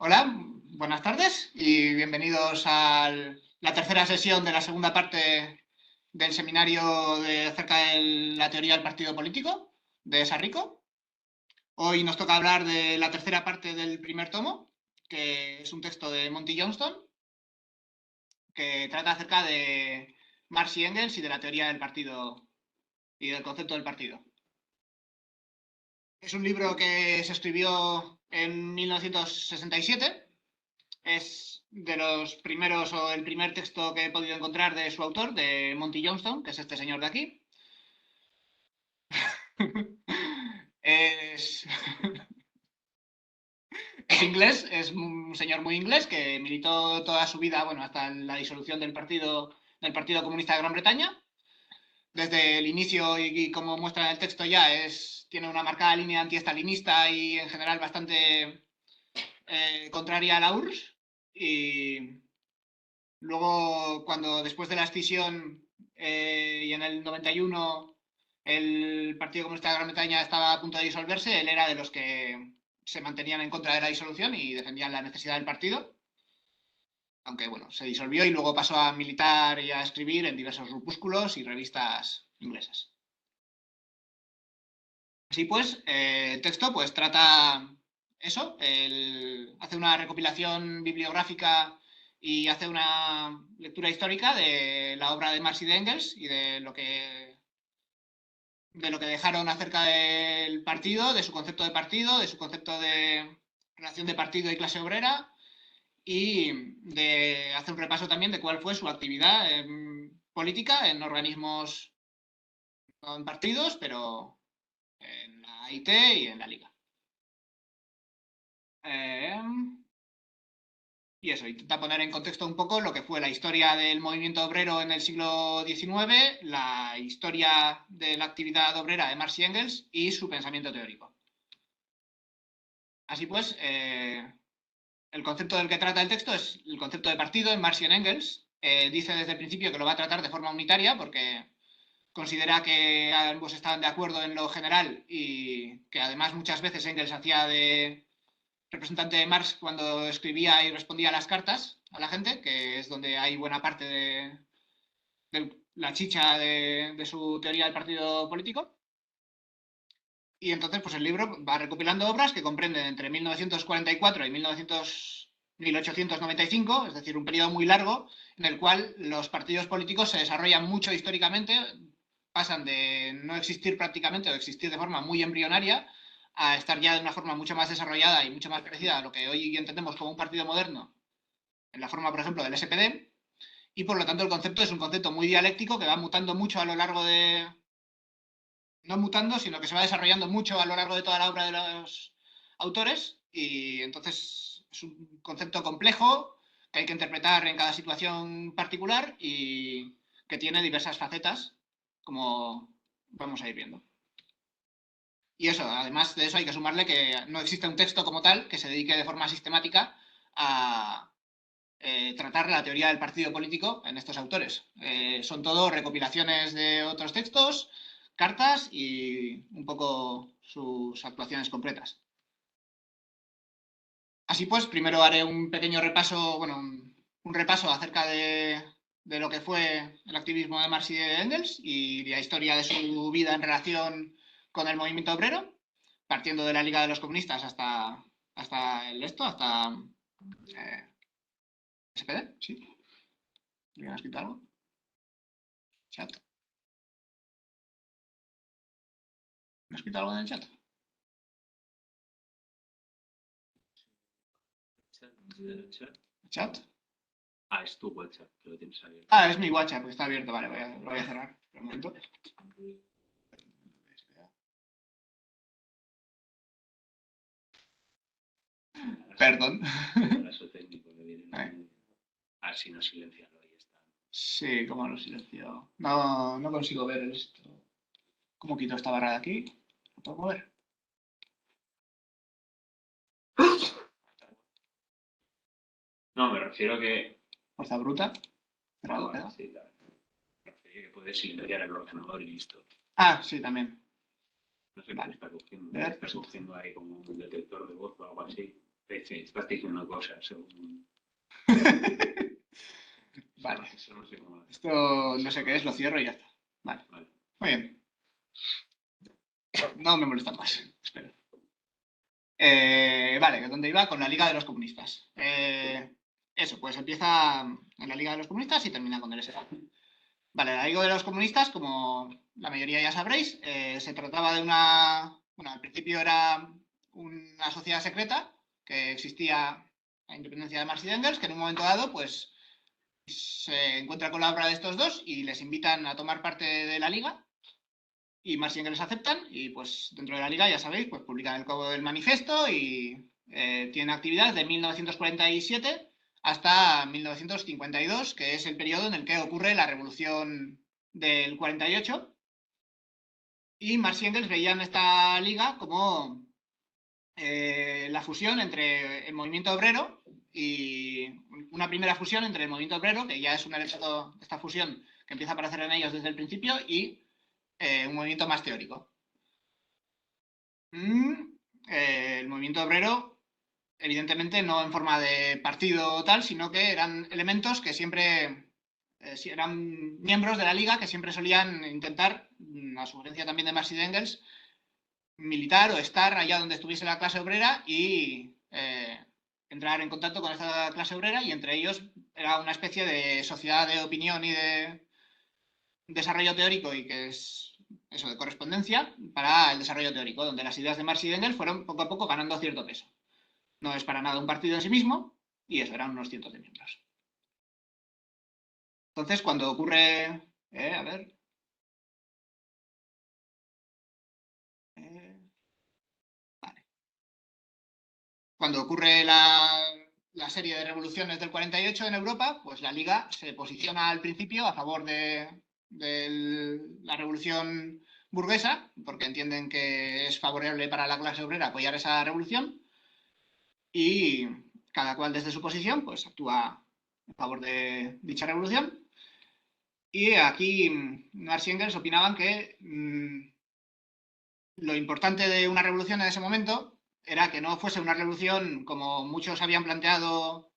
Hola, buenas tardes y bienvenidos a la tercera sesión de la segunda parte del seminario acerca de la teoría del partido político de Sarrico. Hoy nos toca hablar de la tercera parte del primer tomo, que es un texto de Monty Johnston, que trata acerca de Marx y Engels y de la teoría del partido y del concepto del partido. Es un libro que se escribió en 1967. Es de los primeros o el primer texto que he podido encontrar de su autor, de Monty Johnston, que es este señor de aquí. es, es inglés, es un señor muy inglés que militó toda su vida, bueno, hasta la disolución del Partido Comunista de Gran Bretaña. Desde el inicio y como muestra en el texto ya, tiene una marcada línea antiestalinista y en general bastante contraria a la URSS. Y luego, después de la escisión y en el 91 el Partido Comunista de Gran Bretaña estaba a punto de disolverse, él era de los que se mantenían en contra de la disolución y defendían la necesidad del partido, aunque bueno, se disolvió y luego pasó a militar y a escribir en diversos grupúsculos y revistas inglesas. Así pues, el texto pues trata eso, hace una recopilación bibliográfica y hace una lectura histórica de la obra de Marx y de Engels y de lo que dejaron acerca del partido, de su concepto de partido, de su concepto de relación de partido y clase obrera, y de hacer un repaso también de cuál fue su actividad política en organismos, no en partidos, pero en la IT y en la Liga. Eh, y eso, intenta poner en contexto un poco lo que fue la historia del movimiento obrero en el siglo XIX, la historia de la actividad obrera de Marx y Engels y su pensamiento teórico. Así pues, el concepto del que trata el texto es el concepto de partido en Marx y en Engels. Dice desde el principio que lo va a tratar de forma unitaria porque considera que ambos estaban de acuerdo en lo general y que además muchas veces Engels hacía de representante de Marx cuando escribía y respondía a las cartas a la gente, que es donde hay buena parte de la chicha de su teoría del partido político. Y entonces, pues el libro va recopilando obras que comprenden entre 1944 y 1895, es decir, un periodo muy largo en el cual los partidos políticos se desarrollan mucho históricamente, pasan de no existir prácticamente o existir de forma muy embrionaria a estar ya de una forma mucho más desarrollada y mucho más parecida a lo que hoy entendemos como un partido moderno, en la forma, por ejemplo, del SPD, y por lo tanto el concepto es un concepto muy dialéctico que va mutando mucho a lo largo no mutando, sino que se va desarrollando mucho a lo largo de toda la obra de los autores, y entonces es un concepto complejo que hay que interpretar en cada situación particular y que tiene diversas facetas, como vamos a ir viendo. Y eso, además de eso, hay que sumarle que no existe un texto como tal que se dedique de forma sistemática a tratar la teoría del partido político en estos autores. Son todo recopilaciones de otros textos, cartas y un poco sus actuaciones concretas. Así pues, primero haré un pequeño repaso, bueno, un repaso acerca de lo que fue el activismo de Marx y de Engels y la historia de su vida en relación con el movimiento obrero, partiendo de la Liga de los Comunistas hasta SPD, ¿sí? ¿Alguien ha escrito algo? Chat. ¿Me ha escrito algo en el chat? ¿Chat? Ah, es tu WhatsApp, que lo tienes abierto. Ah, es mi WhatsApp, está abierto, vale, lo voy a cerrar. Un momento. Perdón. Retraso técnico que viene. Así no silenciarlo, ahí está. Sí, ¿cómo lo silencio? No consigo ver esto. ¿Cómo quito esta barra de aquí? ¿Lo puedo mover? No, me refiero a que. Fuerza bruta. Cerrado, Vale, queda. sí, claro. Me refiero a que puedes silenciar el ordenador y listo. Ah, sí, también. No sé Vale. cómo está cogiendo. Está cogiendo ahí como un detector de voz o algo así. estás diciendo cosas según... Vale. Eso no sé cómo... Esto no sé qué es, lo cierro y ya está. Vale. Muy bien. No me molesta más. Espera. Vale, ¿dónde iba? Con la Liga de los Comunistas. Eso, pues empieza en la Liga de los Comunistas y termina con el SA. Vale, la Liga de los Comunistas, como la mayoría ya sabréis, se trataba de una... Bueno, al principio era una sociedad secreta que existía a independencia de Marx y de Engels, que en un momento dado, pues, se encuentra con la obra de estos dos y les invitan a tomar parte de la Liga. Y Marx y Engels aceptan y pues dentro de la Liga, ya sabéis, pues publican el manifiesto y tienen actividad de 1947 hasta 1952, que es el periodo en el que ocurre la revolución del 48. Y Marx y Engels veían esta liga como la fusión entre el movimiento obrero y una primera fusión entre el movimiento obrero, que ya es un elemento, esta fusión que empieza a aparecer en ellos desde el principio, y un movimiento más teórico. El movimiento obrero, evidentemente, no en forma de partido o tal, sino que eran elementos que siempre eran miembros de la Liga que siempre solían intentar, a sugerencia también de Marx y de Engels, militar o estar allá donde estuviese la clase obrera y entrar en contacto con esta clase obrera, y entre ellos era una especie de sociedad de opinión y de desarrollo teórico, y que es eso, de correspondencia para el desarrollo teórico, donde las ideas de Marx y de Engels fueron poco a poco ganando cierto peso. No es para nada un partido en sí mismo, y eso, eran unos cientos de miembros. Entonces, cuando ocurre... a ver... vale. Cuando ocurre la serie de revoluciones del 48 en Europa, pues la Liga se posiciona al principio a favor de la revolución burguesa, porque entienden que es favorable para la clase obrera apoyar esa revolución, y cada cual desde su posición pues actúa a favor de dicha revolución. Y aquí Marx y Engels opinaban que lo importante de una revolución en ese momento era que no fuese una revolución como muchos habían planteado,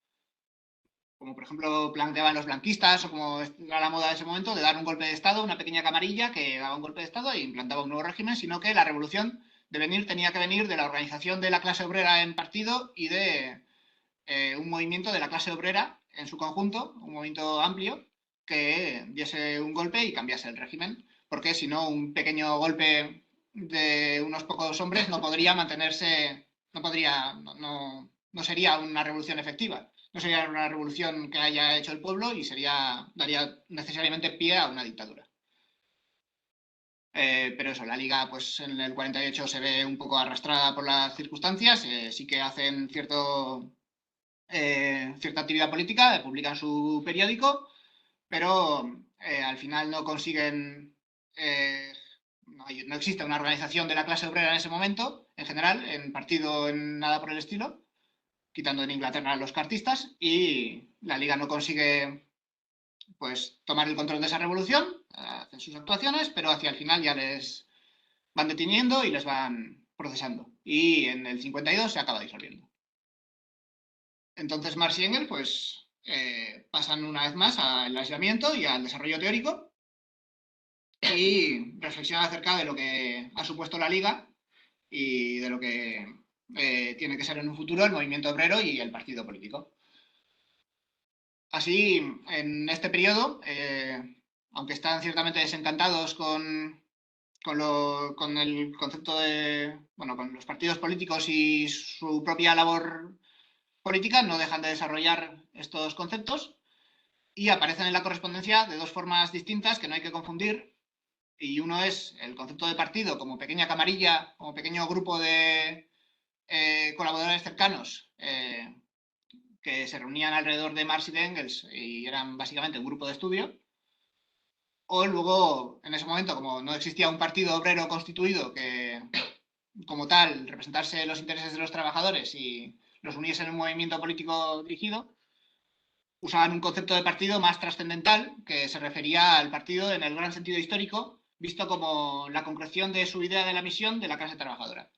como por ejemplo planteaban los blanquistas, o como era la moda de ese momento, de dar un golpe de Estado, una pequeña camarilla que daba un golpe de Estado e implantaba un nuevo régimen, sino que la revolución tenía que venir de la organización de la clase obrera en partido y de un movimiento de la clase obrera en su conjunto, un movimiento amplio, que diese un golpe y cambiase el régimen, porque si no, un pequeño golpe de unos pocos hombres no podría mantenerse, no sería una revolución efectiva, no sería una revolución que haya hecho el pueblo, y daría necesariamente pie a una dictadura. Pero eso, la Liga pues en el 48 se ve un poco arrastrada por las circunstancias, sí que hacen cierta actividad política, publican su periódico, pero al final no consiguen, no existe una organización de la clase obrera en ese momento, en general, en partido, en nada por el estilo, quitando en Inglaterra a los cartistas, y la Liga no consigue pues tomar el control de esa revolución, hacen sus actuaciones, pero hacia el final ya les van deteniendo y les van procesando. Y en el 52 se acaba disolviendo. Entonces Marx y Engels pues, pasan una vez más al aislamiento y al desarrollo teórico, y reflexionan acerca de lo que ha supuesto la Liga y de lo que tiene que ser en un futuro el movimiento obrero y el partido político. Así, en este periodo, aunque están ciertamente desencantados con el concepto de, bueno, con los partidos políticos y su propia labor política, no dejan de desarrollar estos conceptos y aparecen en la correspondencia de dos formas distintas que no hay que confundir. Y uno es el concepto de partido como pequeña camarilla, como pequeño grupo de colaboradores cercanos que se reunían alrededor de Marx y de Engels y eran básicamente un grupo de estudio. O luego, en ese momento, como no existía un partido obrero constituido que, como tal, representase los intereses de los trabajadores y los uniese en un movimiento político dirigido, usaban un concepto de partido más trascendental, que se refería al partido en el gran sentido histórico, visto como la concreción de su idea de la misión de la clase trabajadora.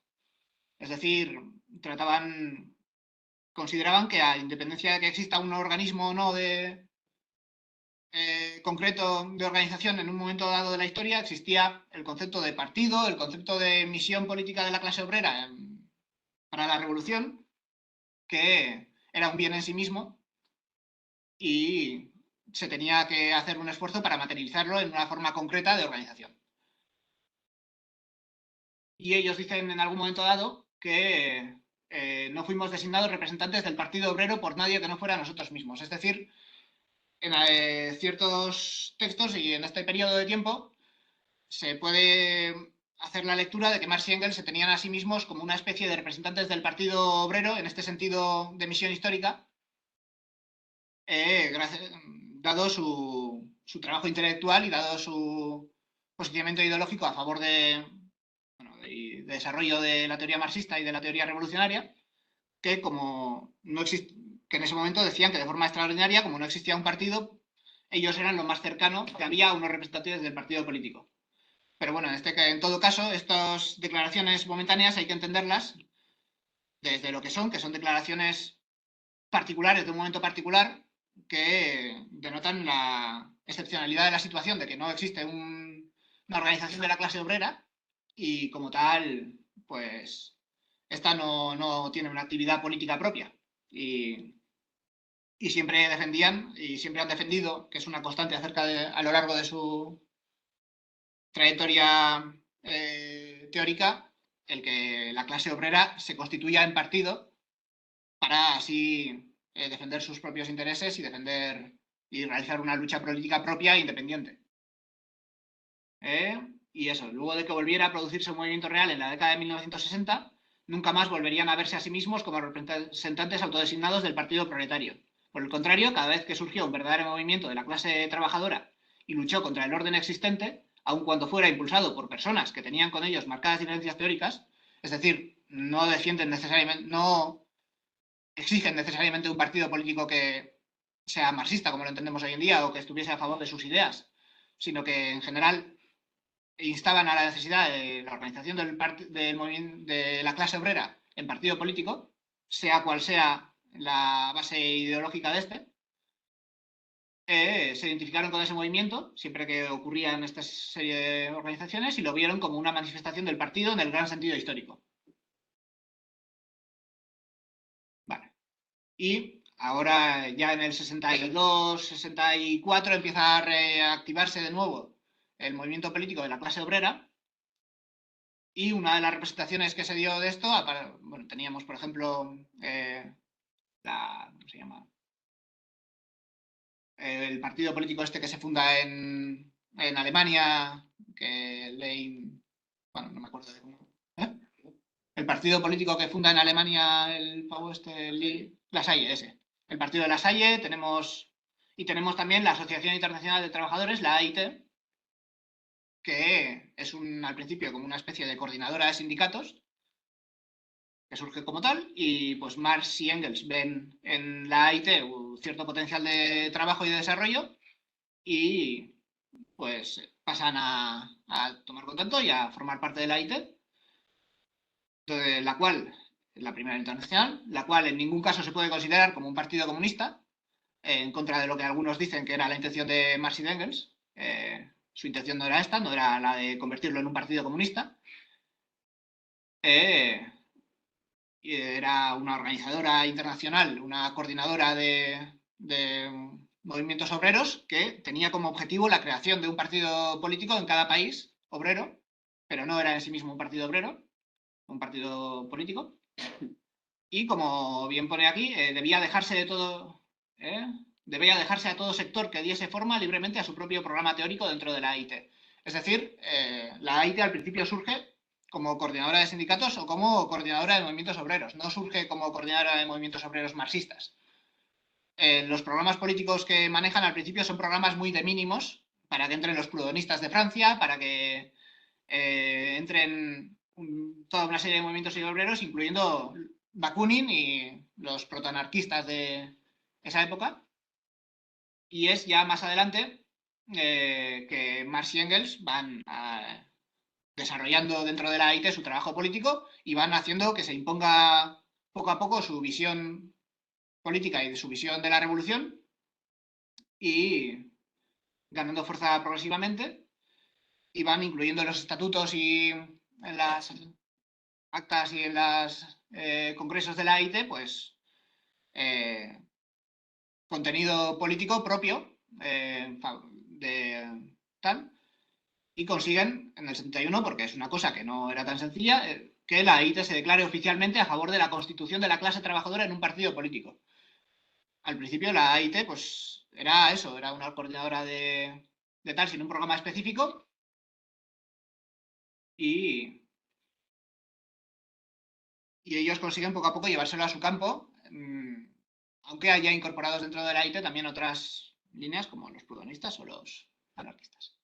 Es decir, trataban consideraban que, a independencia de que exista un organismo o no concreto de organización en un momento dado de la historia, existía el concepto de partido, el concepto de misión política de la clase obrera para la revolución, que era un bien en sí mismo y se tenía que hacer un esfuerzo para materializarlo en una forma concreta de organización. Y ellos dicen en algún momento dado que no fuimos designados representantes del Partido Obrero por nadie que no fuera nosotros mismos. Es decir, en ciertos textos y en este periodo de tiempo se puede hacer la lectura de que Marx y Engels se tenían a sí mismos como una especie de representantes del Partido Obrero, en este sentido de misión histórica, dado su trabajo intelectual y dado su posicionamiento ideológico a favor de desarrollo de la teoría marxista y de la teoría revolucionaria, que como no que en ese momento decían que de forma extraordinaria, como no existía un partido, ellos eran lo más cercano que había a unos representantes del partido político. Pero bueno, en todo caso, estas declaraciones momentáneas hay que entenderlas desde lo que son declaraciones particulares de un momento particular que denotan la excepcionalidad de la situación, de que no existe una organización de la clase obrera y como tal, pues, esta no tiene una actividad política propia. Y siempre defendían y siempre han defendido, que es una constante a lo largo de su trayectoria teórica, el que la clase obrera se constituya en partido para así defender sus propios intereses y defender y realizar una lucha política propia e independiente. Y eso, luego de que volviera a producirse un movimiento real en la década de 1960, nunca más volverían a verse a sí mismos como representantes autodesignados del Partido Proletario. Por el contrario, cada vez que surgió un verdadero movimiento de la clase trabajadora y luchó contra el orden existente, aun cuando fuera impulsado por personas que tenían con ellos marcadas diferencias teóricas, es decir, no defienden necesariamente, no exigen necesariamente un partido político que sea marxista, como lo entendemos hoy en día, o que estuviese a favor de sus ideas, sino que en general instaban a la necesidad de la organización de la clase obrera en partido político, sea cual sea la base ideológica de este, se identificaron con ese movimiento siempre que ocurrían esta serie de organizaciones y lo vieron como una manifestación del partido en el gran sentido histórico. Vale. Y ahora ya en el 62, 64 empieza a reactivarse de nuevo el movimiento político de la clase obrera. Y una de las representaciones que se dio de esto, bueno, teníamos, por ejemplo, ¿cómo se llama? El partido político este que se funda en Alemania, bueno, no me acuerdo de cómo. ¿Eh? El partido político que funda en Alemania el pavo este, La Salle, ese. El partido de La Salle, tenemos también la Asociación Internacional de Trabajadores, la AIT, que es al principio como una especie de coordinadora de sindicatos, que surge como tal, y pues Marx y Engels ven en la AIT un cierto potencial de trabajo y de desarrollo y pues pasan a tomar contacto y a formar parte de la AIT, la primera internacional, la cual en ningún caso se puede considerar como un partido comunista, en contra de lo que algunos dicen que era la intención de Marx y de Engels. Su intención no era esta, no era la de convertirlo en un partido comunista. Era una organizadora internacional, una coordinadora de movimientos obreros que tenía como objetivo la creación de un partido político en cada país obrero, pero no era en sí mismo un partido obrero, un partido político. Y como bien pone aquí, debía dejarse a todo sector que diese forma libremente a su propio programa teórico dentro de la AIT. Es decir, la AIT al principio surge como coordinadora de sindicatos o como coordinadora de movimientos obreros. No surge como coordinadora de movimientos obreros marxistas. Los programas políticos que manejan al principio son programas muy de mínimos para que entren los proudhonistas de Francia, para que entren toda una serie de movimientos obreros, incluyendo Bakunin y los protoanarquistas de esa época. Y es ya más adelante que Marx y Engels van desarrollando dentro de la AIT su trabajo político y van haciendo que se imponga poco a poco su visión política y de su visión de la revolución, y ganando fuerza progresivamente, y van incluyendo en los estatutos y en las actas y en los congresos de la AIT, pues contenido político propio de tal, y consiguen en el 71, porque es una cosa que no era tan sencilla, que la AIT se declare oficialmente a favor de la constitución de la clase trabajadora en un partido político. Al principio la AIT pues era eso, era una coordinadora de tal, sin un programa específico, y ellos consiguen poco a poco llevárselo a su campo, aunque haya incorporados dentro de la AIT también otras líneas como los protagonistas o los anarquistas.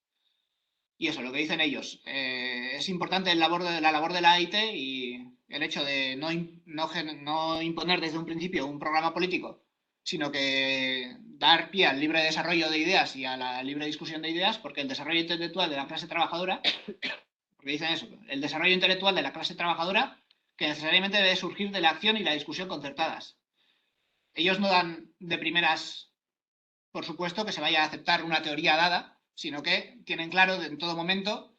Y eso, lo que dicen ellos, es importante la labor de la AIT y el hecho de no imponer desde un principio un programa político, sino que dar pie al libre desarrollo de ideas y a la libre discusión de ideas, porque el desarrollo intelectual de la clase trabajadora, porque dicen eso, el desarrollo intelectual de la clase trabajadora que necesariamente debe surgir de la acción y la discusión concertadas. Ellos no dan de primeras, por supuesto, que se vaya a aceptar una teoría dada, sino que tienen claro en todo momento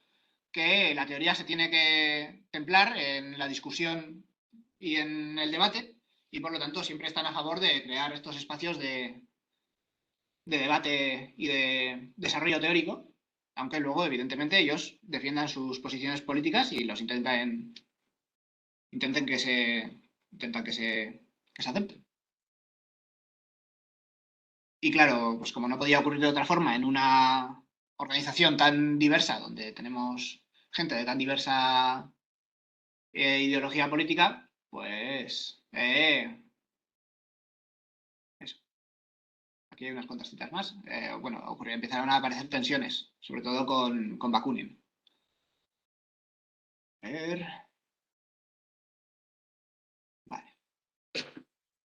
que la teoría se tiene que templar en la discusión y en el debate, y por lo tanto siempre están a favor de crear estos espacios de debate y de desarrollo teórico, aunque luego, evidentemente, ellos defiendan sus posiciones políticas y los intentan que se acepten. Y claro, pues como no podía ocurrir de otra forma en una organización tan diversa, donde tenemos gente de tan diversa ideología política, pues eso. Aquí hay unas cuantas citas más. Bueno, empezaron a aparecer tensiones, sobre todo con Bakunin. A ver. Vale.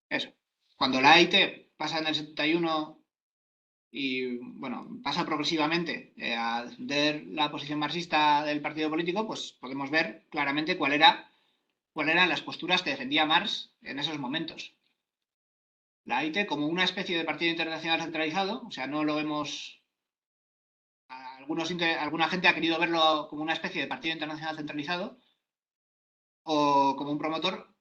Eso. Cuando la AIT pasa en el 71 y, bueno, pasa progresivamente a defender la posición marxista del partido político, pues podemos ver claramente cuáles eran las posturas que defendía Marx en esos momentos. La AIT como una especie de partido internacional centralizado, o sea, no lo vemos. Alguna gente ha querido verlo como una especie de partido internacional centralizado o como un promotor,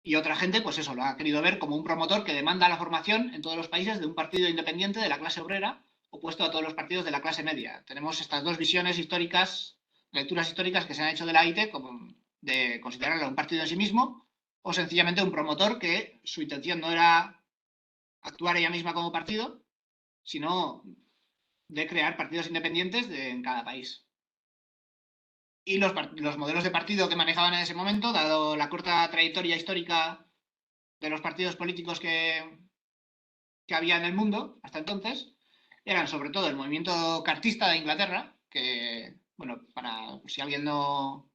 y otra gente, pues eso, lo ha querido ver como un promotor que demanda la formación en todos los países de un partido independiente de la clase obrera, opuesto a todos los partidos de la clase media. Tenemos estas dos visiones históricas, lecturas históricas que se han hecho de la AIT, como de considerarla un partido en sí mismo, o sencillamente un promotor que su intención no era actuar ella misma como partido, sino de crear partidos independientes en cada país. Y los modelos de partido que manejaban en ese momento, dado la corta trayectoria histórica de los partidos políticos que había en el mundo hasta entonces, eran sobre todo el movimiento cartista de Inglaterra, que, bueno, para si alguien no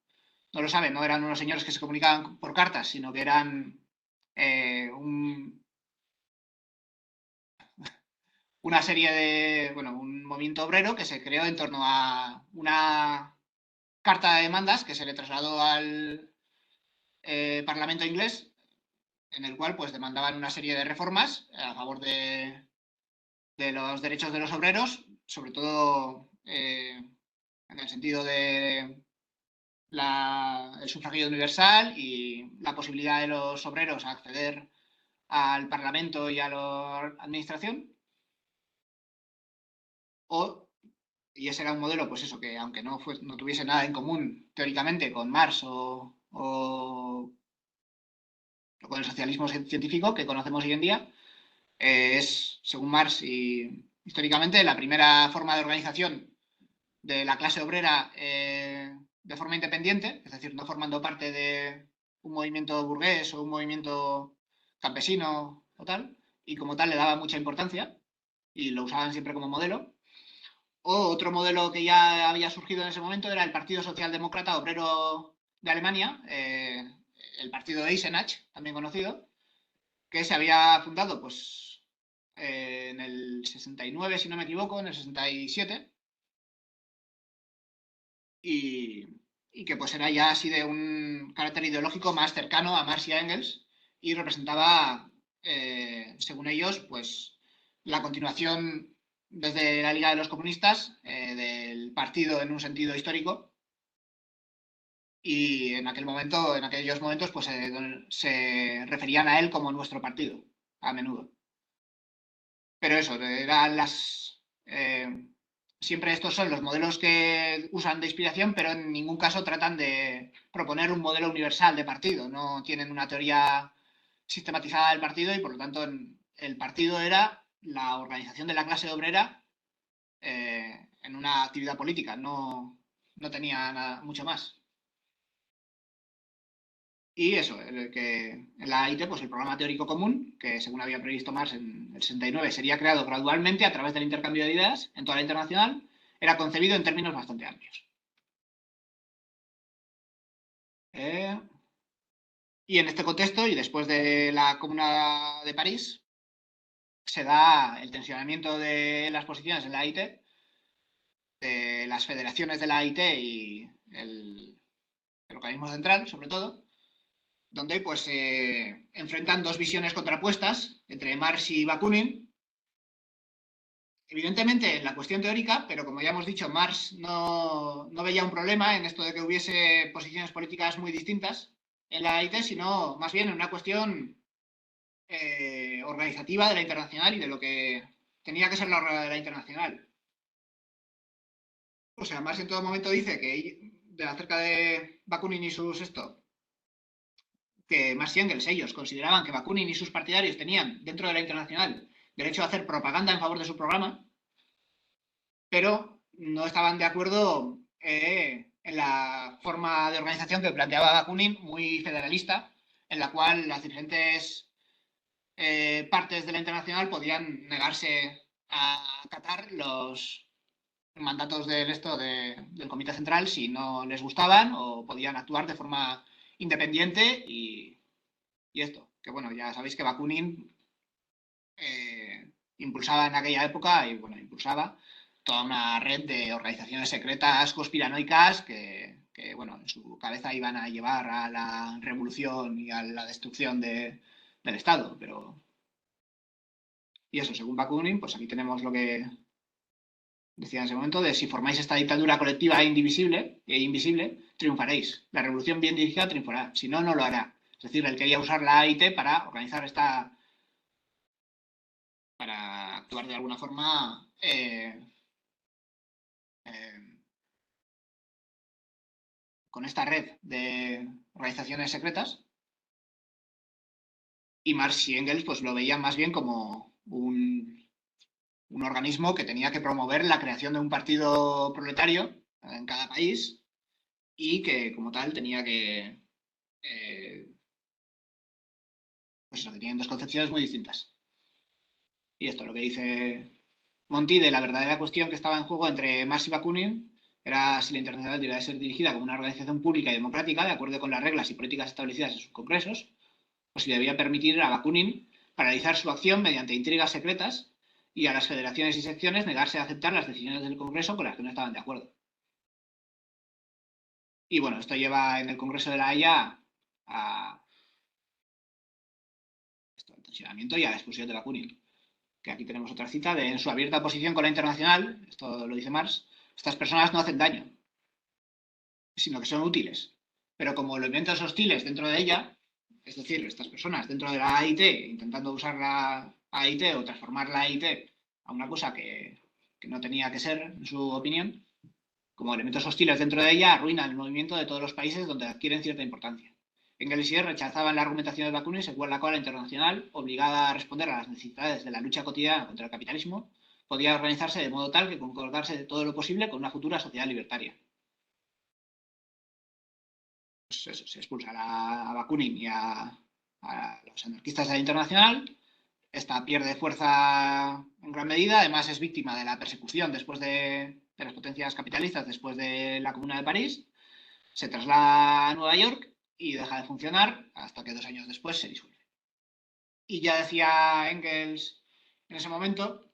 lo sabe, no eran unos señores que se comunicaban por cartas, sino que eran una serie bueno, un movimiento obrero que se creó en torno a una carta de demandas que se le trasladó al Parlamento inglés, en el cual pues demandaban una serie de reformas a favor de los derechos de los obreros, sobre todo en el sentido de el sufragio universal y la posibilidad de los obreros a acceder al Parlamento y a la administración. Y ese era un modelo, pues eso, que aunque no tuviese nada en común teóricamente con Marx o con el socialismo científico que conocemos hoy en día, es, según Marx y históricamente, la primera forma de organización de la clase obrera de forma independiente, es decir, no formando parte de un movimiento burgués o un movimiento campesino o tal, y como tal le daba mucha importancia y lo usaban siempre como modelo. O otro modelo que ya había surgido en ese momento era el Partido Socialdemócrata Obrero de Alemania, el partido de Eisenach, también conocido, que se había fundado pues, en el 69, si no me equivoco, en el 67, y que pues era ya así de un carácter ideológico más cercano a Marx y a Engels, y representaba según ellos, pues la continuación desde la Liga de los Comunistas del partido en un sentido histórico. Y en aquellos momentos, pues se referían a él como nuestro partido, a menudo. Pero eso, eran siempre estos son los modelos que usan de inspiración, pero en ningún caso tratan de proponer un modelo universal de partido. No tienen una teoría sistematizada del partido y, por lo tanto, el partido era la organización de la clase obrera en una actividad política. No tenía mucho más. Y eso, que en la AIT, pues el programa teórico común, que según había previsto Marx en el 69, sería creado gradualmente a través del intercambio de ideas en toda la internacional, era concebido en términos bastante amplios. Y en este contexto, y después de la Comuna de París, se da el tensionamiento de las posiciones en la AIT, de las federaciones de la AIT y el organismo central, sobre todo, donde pues se enfrentan dos visiones contrapuestas entre Marx y Bakunin. Evidentemente en la cuestión teórica, pero como ya hemos dicho, Marx no veía un problema en esto de que hubiese posiciones políticas muy distintas en la AIT, sino más bien en una cuestión organizativa de la internacional y de lo que tenía que ser la internacional. O sea, Marx en todo momento dice que acerca de Bakunin y sus que Marx y Engels, ellos consideraban que Bakunin y sus partidarios tenían dentro de la internacional derecho a hacer propaganda en favor de su programa, pero no estaban de acuerdo en la forma de organización que planteaba Bakunin, muy federalista, en la cual las diferentes partes de la internacional podían negarse a acatar los mandatos del Comité Central si no les gustaban, o podían actuar de forma independiente y esto, que bueno, ya sabéis que Bakunin impulsaba en aquella época, y bueno, impulsaba toda una red de organizaciones secretas conspiranoicas que bueno, en su cabeza iban a llevar a la revolución y a la destrucción del Estado, pero... Y eso, según Bakunin, pues aquí tenemos lo que decía en ese momento, de si formáis esta dictadura colectiva e invisible, triunfaréis. La revolución bien dirigida triunfará, si no, no lo hará. Es decir, él quería usar la AIT para organizar para actuar de alguna forma con esta red de organizaciones secretas, y Marx y Engels pues lo veían más bien como un organismo que tenía que promover la creación de un partido proletario en cada país y que como tal tenía que pues eso, que tienen dos concepciones muy distintas. Y esto, lo que dice Monti de la verdadera cuestión que estaba en juego entre Marx y Bakunin era si la internacional debía ser dirigida como una organización pública y democrática, de acuerdo con las reglas y políticas establecidas en sus congresos, o si debía permitir a Bakunin paralizar su acción mediante intrigas secretas y a las federaciones y secciones negarse a aceptar las decisiones del Congreso con las que no estaban de acuerdo. Y bueno, esto lleva en el Congreso de la Haya al tensionamiento y a la expulsión de Bakunin. Que aquí tenemos otra cita, en su abierta oposición con la internacional, esto lo dice Marx, estas personas no hacen daño, sino que son útiles. Pero como elementos hostiles dentro de ella, es decir, estas personas dentro de la AIT, intentando usar la AIT o transformar la AIT a una cosa que no tenía que ser, en su opinión, como elementos hostiles dentro de ella, arruinan el movimiento de todos los países donde adquieren cierta importancia. Engels y Hess rechazaban la argumentación de Bakunin según la cual la internacional, obligada a responder a las necesidades de la lucha cotidiana contra el capitalismo, podía organizarse de modo tal que concordarse de todo lo posible con una futura sociedad libertaria. Pues eso, se expulsa a Bakunin y a los anarquistas de la internacional. Esta pierde fuerza en gran medida, además es víctima de la persecución después de las potencias capitalistas después de la Comuna de París, se traslada a Nueva York y deja de funcionar hasta que 2 años después se disuelve. Y ya decía Engels en ese momento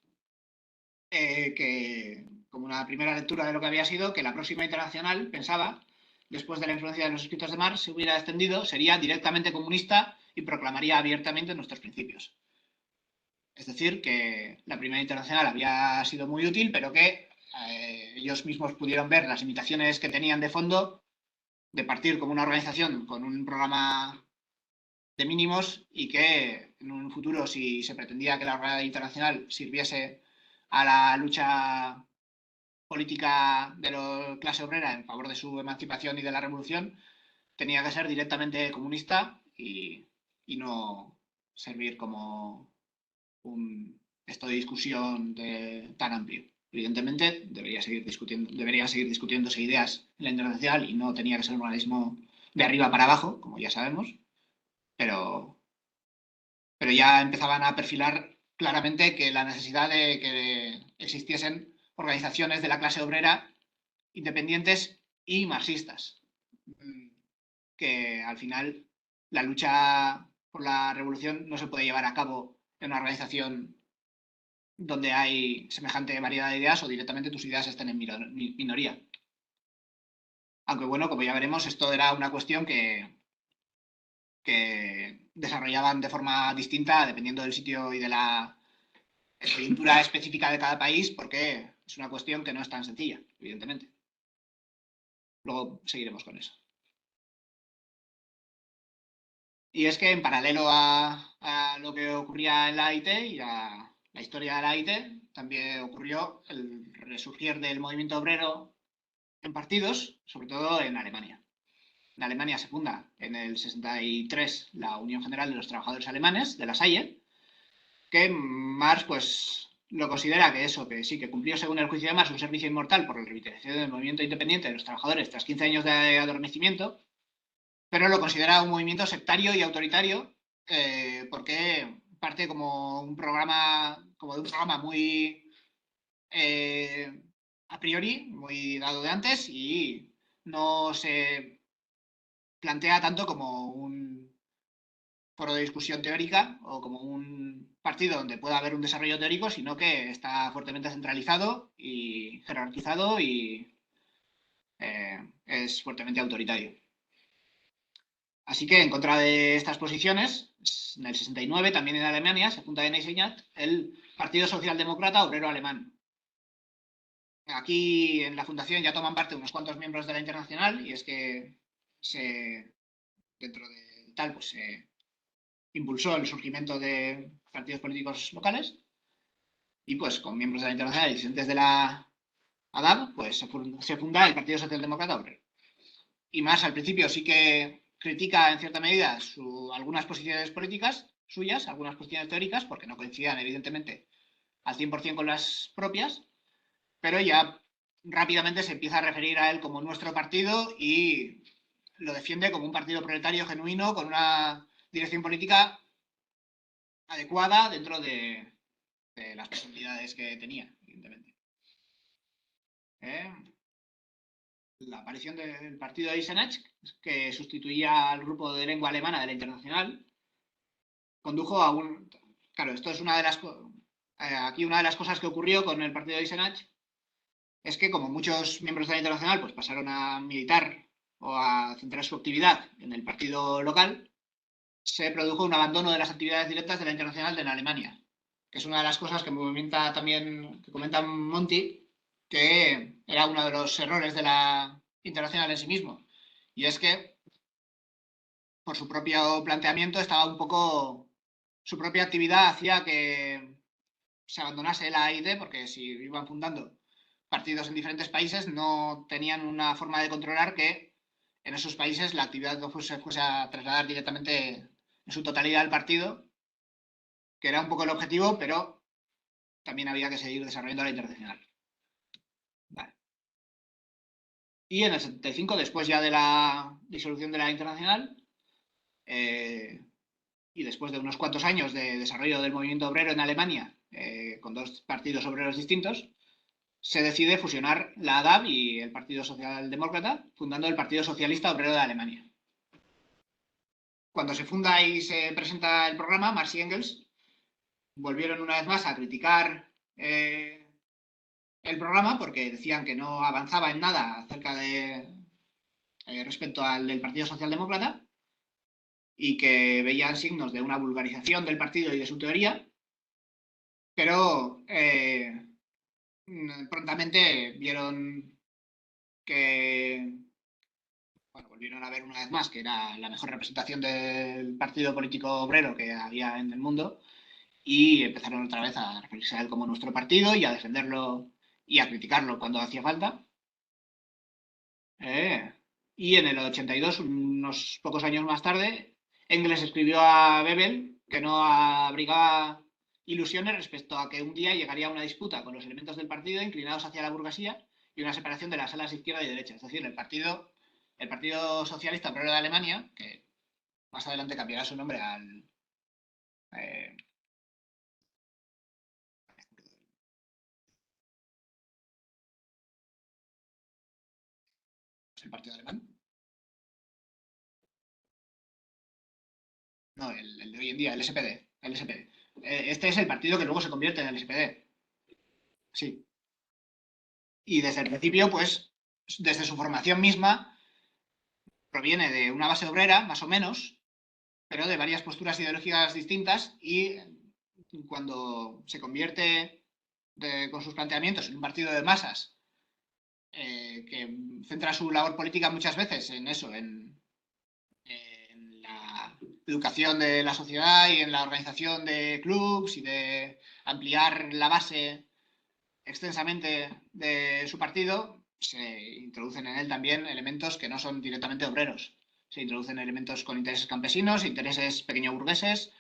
que, como una primera lectura de lo que había sido, que la próxima internacional, pensaba, después de la influencia de los escritos de Marx, se hubiera extendido, sería directamente comunista y proclamaría abiertamente nuestros principios. Es decir, que la Primera Internacional había sido muy útil, pero que ellos mismos pudieron ver las limitaciones que tenían de fondo de partir como una organización con un programa de mínimos y que en un futuro, si se pretendía que la Primera Internacional sirviese a la lucha política de la clase obrera en favor de su emancipación y de la revolución, tenía que ser directamente comunista y no servir como un esto de discusión tan amplio. Evidentemente, deberían seguir discutiéndose ideas en la internacional y no tenía que ser un organismo de arriba para abajo, como ya sabemos, pero ya empezaban a perfilar claramente que la necesidad de que existiesen organizaciones de la clase obrera independientes y marxistas, que al final la lucha por la revolución no se puede llevar a cabo en una organización donde hay semejante variedad de ideas o directamente tus ideas estén en minoría. Aunque bueno, como ya veremos, esto era una cuestión que desarrollaban de forma distinta dependiendo del sitio y de la coyuntura específica de cada país, porque es una cuestión que no es tan sencilla, evidentemente. Luego seguiremos con eso. Y es que en paralelo a lo que ocurría en la AIT y a la historia de la AIT, también ocurrió el resurgir del movimiento obrero en partidos, sobre todo en Alemania. En Alemania se funda en el 63 la Unión General de los Trabajadores Alemanes, de la SAIE, que Marx pues lo considera que eso, que sí, que cumplió según el juicio de Marx un servicio inmortal por la revitalización del movimiento independiente de los trabajadores tras 15 años de adormecimiento, pero lo considera un movimiento sectario y autoritario porque parte como de un programa muy a priori, muy dado de antes y no se plantea tanto como un foro de discusión teórica o como un partido donde pueda haber un desarrollo teórico, sino que está fuertemente centralizado y jerarquizado y es fuertemente autoritario. Así que, en contra de estas posiciones, en el 69, también en Alemania, se funda en Eisenach el Partido Socialdemócrata Obrero Alemán. Aquí en la fundación ya toman parte unos cuantos miembros de la Internacional y es que dentro de tal, pues se impulsó el surgimiento de partidos políticos locales y pues con miembros de la Internacional y disidentes de la ADAB, pues se funda el Partido Socialdemócrata Obrero. Y más al principio sí que critica en cierta medida algunas posiciones políticas suyas, algunas posiciones teóricas, porque no coincidían evidentemente al 100% con las propias, pero ya rápidamente se empieza a referir a él como nuestro partido y lo defiende como un partido proletario genuino con una dirección política adecuada dentro de las posibilidades que tenía, evidentemente. La aparición del partido de Eisenach, que sustituía al grupo de lengua alemana de la Internacional, condujo a un... Claro, esto es una de las... Aquí una de las cosas que ocurrió con el partido de Eisenach es que como muchos miembros de la Internacional pues pasaron a militar o a centrar su actividad en el partido local, se produjo un abandono de las actividades directas de la Internacional en Alemania, que es una de las cosas que comenta Monti, que era uno de los errores de la Internacional en sí mismo. Y es que, por su propio planteamiento, su propia actividad hacía que se abandonase la AID, porque si iban fundando partidos en diferentes países, no tenían una forma de controlar que en esos países la actividad no fuese a trasladar directamente en su totalidad al partido, que era un poco el objetivo, pero también había que seguir desarrollando la internacional. Vale. Y en el 75, después ya de la disolución de la internacional, y después de unos cuantos años de desarrollo del movimiento obrero en Alemania, con dos partidos obreros distintos, se decide fusionar la ADAB y el Partido Socialdemócrata, fundando el Partido Socialista Obrero de Alemania. Cuando se funda y se presenta el programa, Marx y Engels volvieron una vez más a criticar el programa porque decían que no avanzaba en nada acerca de respecto al del Partido Socialdemócrata, y que veían signos de una vulgarización del partido y de su teoría, pero prontamente vieron que, bueno, volvieron a ver una vez más que era la mejor representación del partido político obrero que había en el mundo y empezaron otra vez a referirse a él como nuestro partido y a defenderlo y a criticarlo cuando hacía falta. Y en el 82, unos pocos años más tarde, Engels escribió a Bebel que no abrigaba ilusiones respecto a que un día llegaría una disputa con los elementos del partido inclinados hacia la burguesía y una separación de las alas izquierda y derecha. Es decir, el partido Socialista Obrero de Alemania, que más adelante cambiará su nombre al... Eh, ¿es el partido alemán? No, el de hoy en día, el SPD. El SPD. Este es el partido que luego se convierte en el SPD. Sí. Y desde el principio, pues, desde su formación misma, proviene de una base obrera, más o menos, pero de varias posturas ideológicas distintas y cuando se convierte con sus planteamientos en un partido de masas que centra su labor política muchas veces en eso, en la educación de la sociedad y en la organización de clubs y de ampliar la base extensamente de su partido, se introducen en él también elementos que no son directamente obreros. Se introducen elementos con intereses campesinos, intereses pequeño burgueses,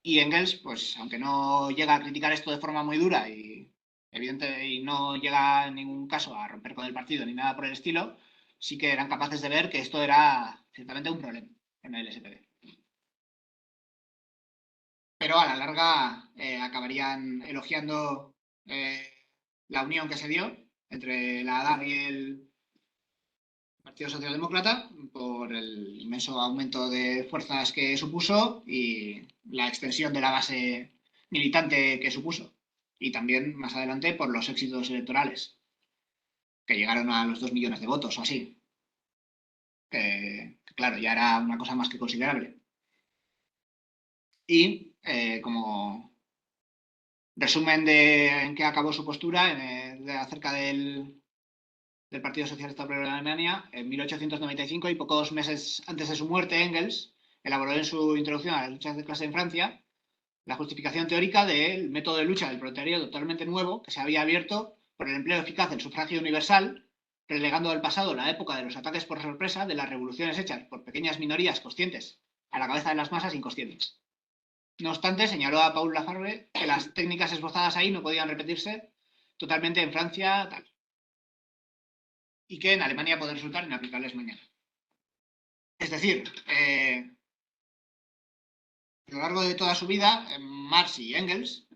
y Engels, pues aunque no llega a criticar esto de forma muy dura y evidente y no llega en ningún caso a romper con el partido ni nada por el estilo, sí que eran capaces de ver que esto era ciertamente un problema en el SPD. Pero a la larga acabarían elogiando la unión que se dio entre la ADA y el Partido Socialdemócrata por el inmenso aumento de fuerzas que supuso y la extensión de la base militante que supuso. Y también más adelante por los éxitos electorales, que llegaron a los 2 millones de votos o así. Que claro, ya era una cosa más que considerable. Y como resumen de en qué acabó su postura acerca del Partido Socialista Obrero de Alemania, en 1895 y pocos meses antes de su muerte, Engels elaboró en su introducción a las luchas de clase en Francia la justificación teórica del método de lucha del proletariado totalmente nuevo que se había abierto por el empleo eficaz del sufragio universal, relegando al pasado la época de los ataques por sorpresa de las revoluciones hechas por pequeñas minorías conscientes a la cabeza de las masas inconscientes. No obstante, señaló a Paul Lafargue que las técnicas esbozadas ahí no podían repetirse totalmente en Francia, tal, y que en Alemania pueden resultar inaplicables mañana. Es decir, a lo largo de toda su vida, Marx y Engels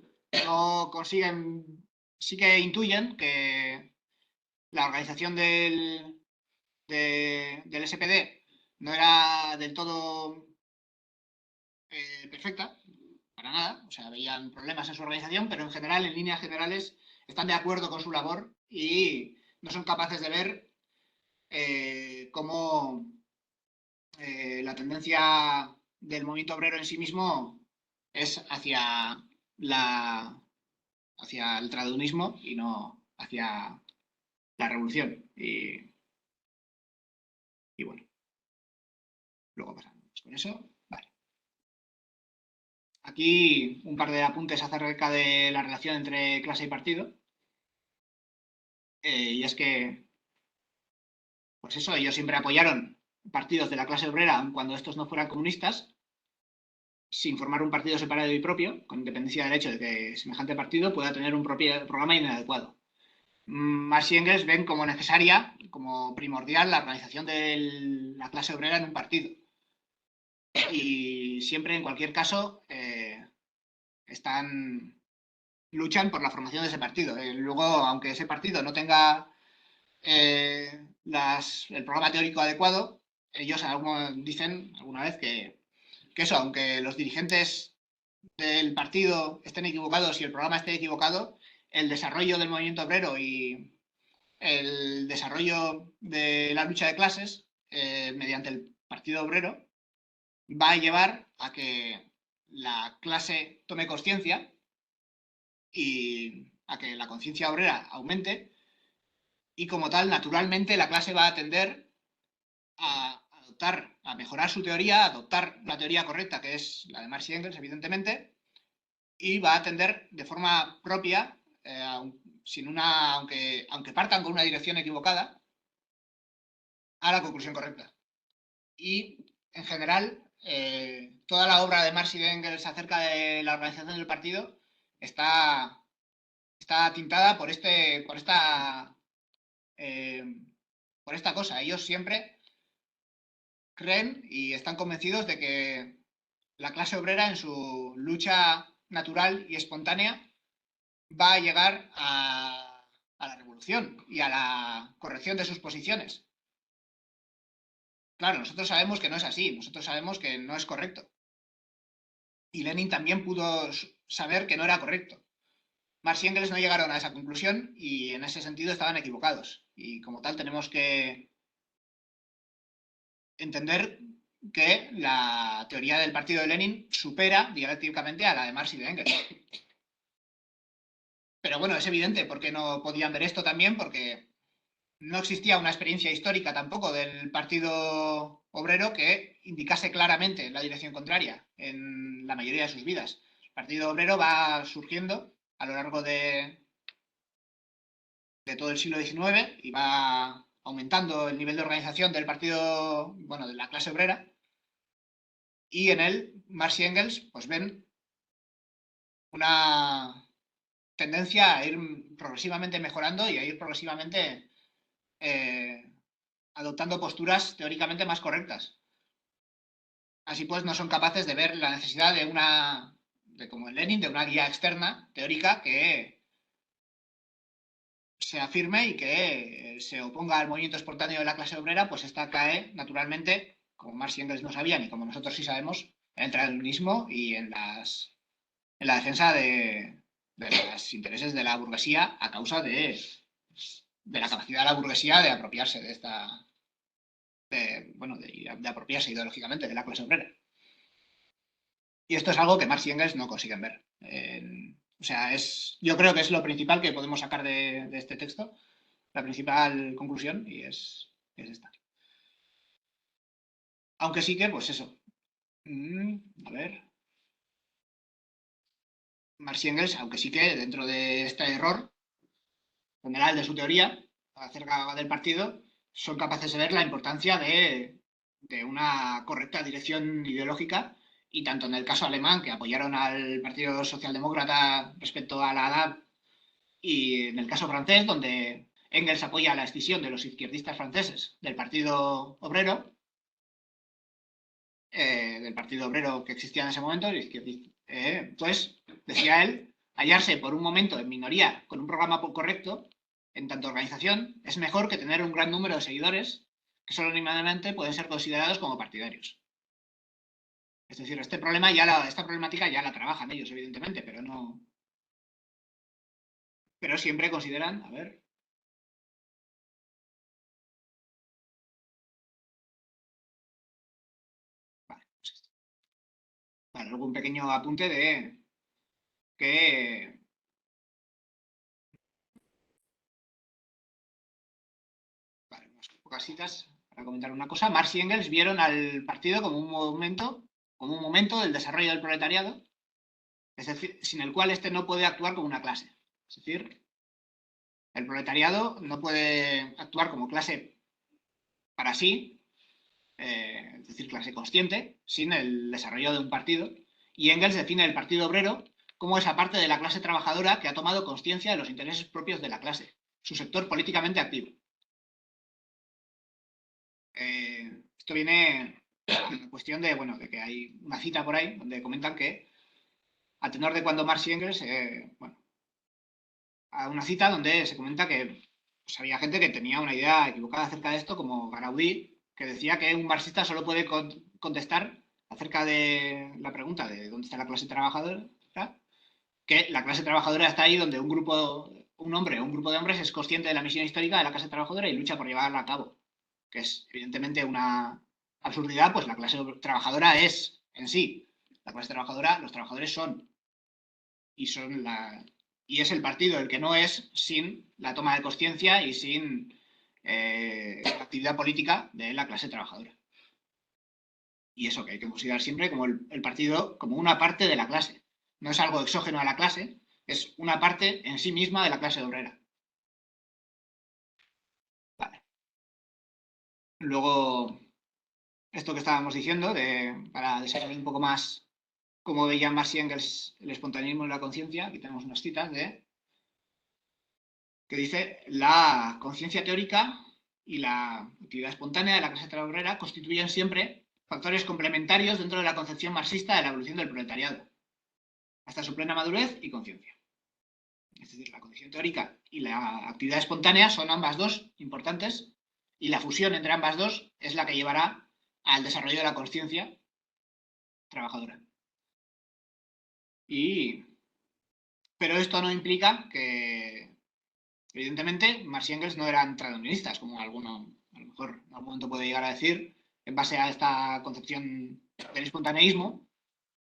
no consiguen, sí que intuyen que la organización del SPD no era del todo perfecta, para nada, o sea, veían problemas en su organización, pero en general, en líneas generales, están de acuerdo con su labor y no son capaces de ver cómo la tendencia del movimiento obrero en sí mismo es hacia el tradunismo y no hacia la revolución. Y bueno, luego pasamos con eso. Vale. Aquí un par de apuntes acerca de la relación entre clase y partido. Y es que, pues eso, ellos siempre apoyaron partidos de la clase obrera, aun cuando estos no fueran comunistas, sin formar un partido separado y propio, con independencia del hecho de que semejante partido pueda tener un propio programa inadecuado. Marx y Engels ven como necesaria, como primordial, la organización de la clase obrera en un partido. Y siempre, en cualquier caso, luchan por la formación de ese partido. Luego, aunque ese partido no tenga el programa teórico adecuado, ellos dicen alguna vez que eso, aunque los dirigentes del partido estén equivocados y el programa esté equivocado, el desarrollo del movimiento obrero y el desarrollo de la lucha de clases mediante el Partido Obrero va a llevar a que la clase tome conciencia y a que la conciencia obrera aumente, y como tal, naturalmente, la clase va a tender a adoptar, a mejorar su teoría, a adoptar la teoría correcta, que es la de Marx y Engels, evidentemente, y va a tender de forma propia, aunque partan con una dirección equivocada, a la conclusión correcta. Y, en general, toda la obra de Marx y de Engels acerca de la organización del partido está tintada por esta cosa. Ellos siempre creen y están convencidos de que la clase obrera, en su lucha natural y espontánea, va a llegar a la revolución y a la corrección de sus posiciones. Claro, nosotros sabemos que no es así, nosotros sabemos que no es correcto. Y Lenin también pudo saber que no era correcto. Marx y Engels no llegaron a esa conclusión y en ese sentido estaban equivocados. Y como tal tenemos que entender que la teoría del partido de Lenin supera dialécticamente a la de Marx y de Engels. Pero bueno, es evidente por qué no podían ver esto también, porque no existía una experiencia histórica tampoco del Partido Obrero que indicase claramente la dirección contraria en la mayoría de sus vidas. El Partido Obrero va surgiendo a lo largo de todo el siglo XIX y va aumentando el nivel de organización del partido, bueno, de la clase obrera, y en él Marx y Engels pues ven una tendencia a ir progresivamente mejorando y a ir progresivamente adoptando posturas teóricamente más correctas. Así pues, no son capaces de ver la necesidad como en Lenin, de una guía externa teórica que sea firme y que se oponga al movimiento espontáneo de la clase obrera, pues esta cae naturalmente, como Marx y Engels no sabían y como nosotros sí sabemos, en el tradicionalismo y en la defensa de los intereses de la burguesía a causa de la capacidad de la burguesía de apropiarse de apropiarse ideológicamente de la clase obrera. Y esto es algo que Marx y Engels no consiguen ver. O sea, yo creo que es lo principal que podemos sacar de este texto, la principal conclusión, y es esta. Aunque sí que, pues eso. A ver. Marx y Engels, aunque sí que dentro de este error general de su teoría acerca del partido, son capaces de ver la importancia de una correcta dirección ideológica, y tanto en el caso alemán, que apoyaron al Partido Socialdemócrata respecto a la ADAP, y en el caso francés, donde Engels apoya la escisión de los izquierdistas franceses del Partido Obrero que existía en ese momento, pues, decía él, hallarse por un momento en minoría con un programa correcto, en tanto organización, es mejor que tener un gran número de seguidores que solo mínimamente pueden ser considerados como partidarios. Es decir, esta problemática ya la trabajan ellos, evidentemente, pero no. Pero siempre consideran, a ver. Vale, pues esto. Vale, luego un pequeño apunte de que. Vale, unas pocas citas para comentar una cosa. Marx y Engels vieron al partido como un momento del desarrollo del proletariado, es decir, sin el cual este no puede actuar como una clase. Es decir, el proletariado no puede actuar como clase para sí, es decir, clase consciente, sin el desarrollo de un partido. Y Engels define el Partido Obrero como esa parte de la clase trabajadora que ha tomado conciencia de los intereses propios de la clase, su sector políticamente activo. Esto viene a la cuestión de que hay una cita por ahí donde comentan que, a tenor de cuando Marx y Engels, a una cita donde se comenta que pues, había gente que tenía una idea equivocada acerca de esto, como Garaudí, que decía que un marxista solo puede contestar acerca de la pregunta de dónde está la clase trabajadora, que la clase trabajadora está ahí donde un hombre o un grupo de hombres es consciente de la misión histórica de la clase trabajadora y lucha por llevarla a cabo, que es evidentemente una absurdidad, pues la clase trabajadora es en sí. La clase trabajadora, los trabajadores son. Y es el partido el que no es sin la toma de conciencia y sin la actividad política de la clase trabajadora. Y eso que hay que considerar siempre como el partido como una parte de la clase. No es algo exógeno a la clase, es una parte en sí misma de la clase obrera. Vale. Luego, esto que estábamos diciendo, para desarrollar un poco más cómo veía Marx y Engels el espontaneismo y la conciencia, aquí tenemos unas citas que dice: la conciencia teórica y la actividad espontánea de la clase obrera constituyen siempre factores complementarios dentro de la concepción marxista de la evolución del proletariado, hasta su plena madurez y conciencia. Es decir, la condición teórica y la actividad espontánea son ambas dos importantes, y la fusión entre ambas dos es la que llevará al desarrollo de la conciencia trabajadora. Pero esto no implica que, evidentemente, Marx y Engels no eran tradicionalistas, como alguno a lo mejor en algún momento puede llegar a decir, en base a esta concepción del espontaneísmo.